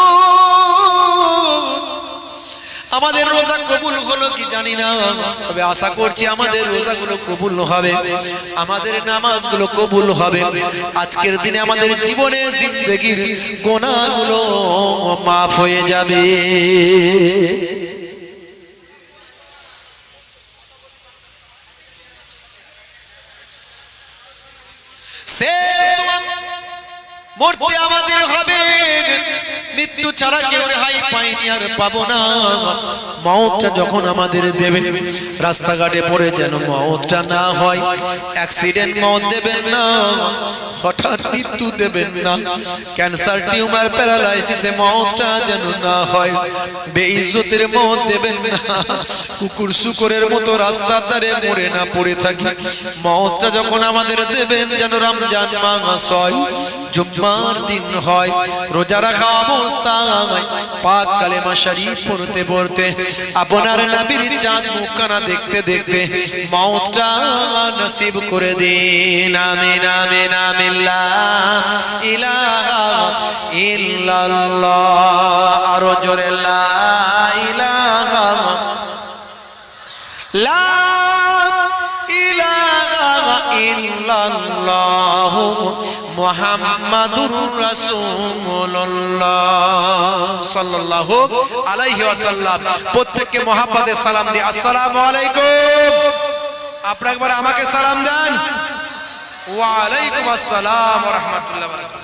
আমাদের রোজা কবুল হলো কি জানি না, তবে আশা করছি আমাদের রোজাগুলো কবুল হবে, আমাদের নামাজগুলো কবুল হবে। আজকের দিনে আমাদের জীবনে জিন্দেগির গুনাহগুলো মাফ হয়ে যাবে। মরতে আমাদের হবে, মৃত্যু ছাড়া কেউ রেহাই পাইনি আর পাবো না। মওতটা যখন আমাদের দেবেন, রাস্তাঘাটে পড়ে যেন মওতটা না হয়, অ্যাক্সিডেন্ট মওত দেবেন না, হঠাৎ মৃত্যু দেবেন না, ক্যান্সার টিউমার প্যারালাইসিসে মওতটা যেন না হয়, বেইজ্জতের মওত দেবেন না, কুকুর শুকরের মতো রাস্তার ধারে মরে না পড়ে থাকি। মওতটা যখন আমাদের দেবেন যেন রমজান মাস হয়, জুম্মার দিন হয়, রোজা রাখা অবস্থায় পাক কালেমা শরীফ পড়তে পড়তে আপনার নবীর চাঁদ মুখখানা দেখতে দেখতে মওতটা নসিব করে দিন। আমিন আমিন আমিন। লা ইলাহা ইল্লাল্লাহ, আরো জোরে লা ইলাহা, লা ইলাহা ইল্লাল্লাহ মুহাম্মাদুর রাসূলুল্লাহ সাল্লাল্লাহু আলাইহি ওয়াসাল্লাম। প্রত্যেককে মহব্বতে সালাম দিই, আসসালামু আলাইকুম। আপনারা একবার আমাকে সালাম দেন। ওয়া আলাইকুম আসসালাম ওয়া রাহমাতুল্লাহি ওয়া বারাকাতুহু।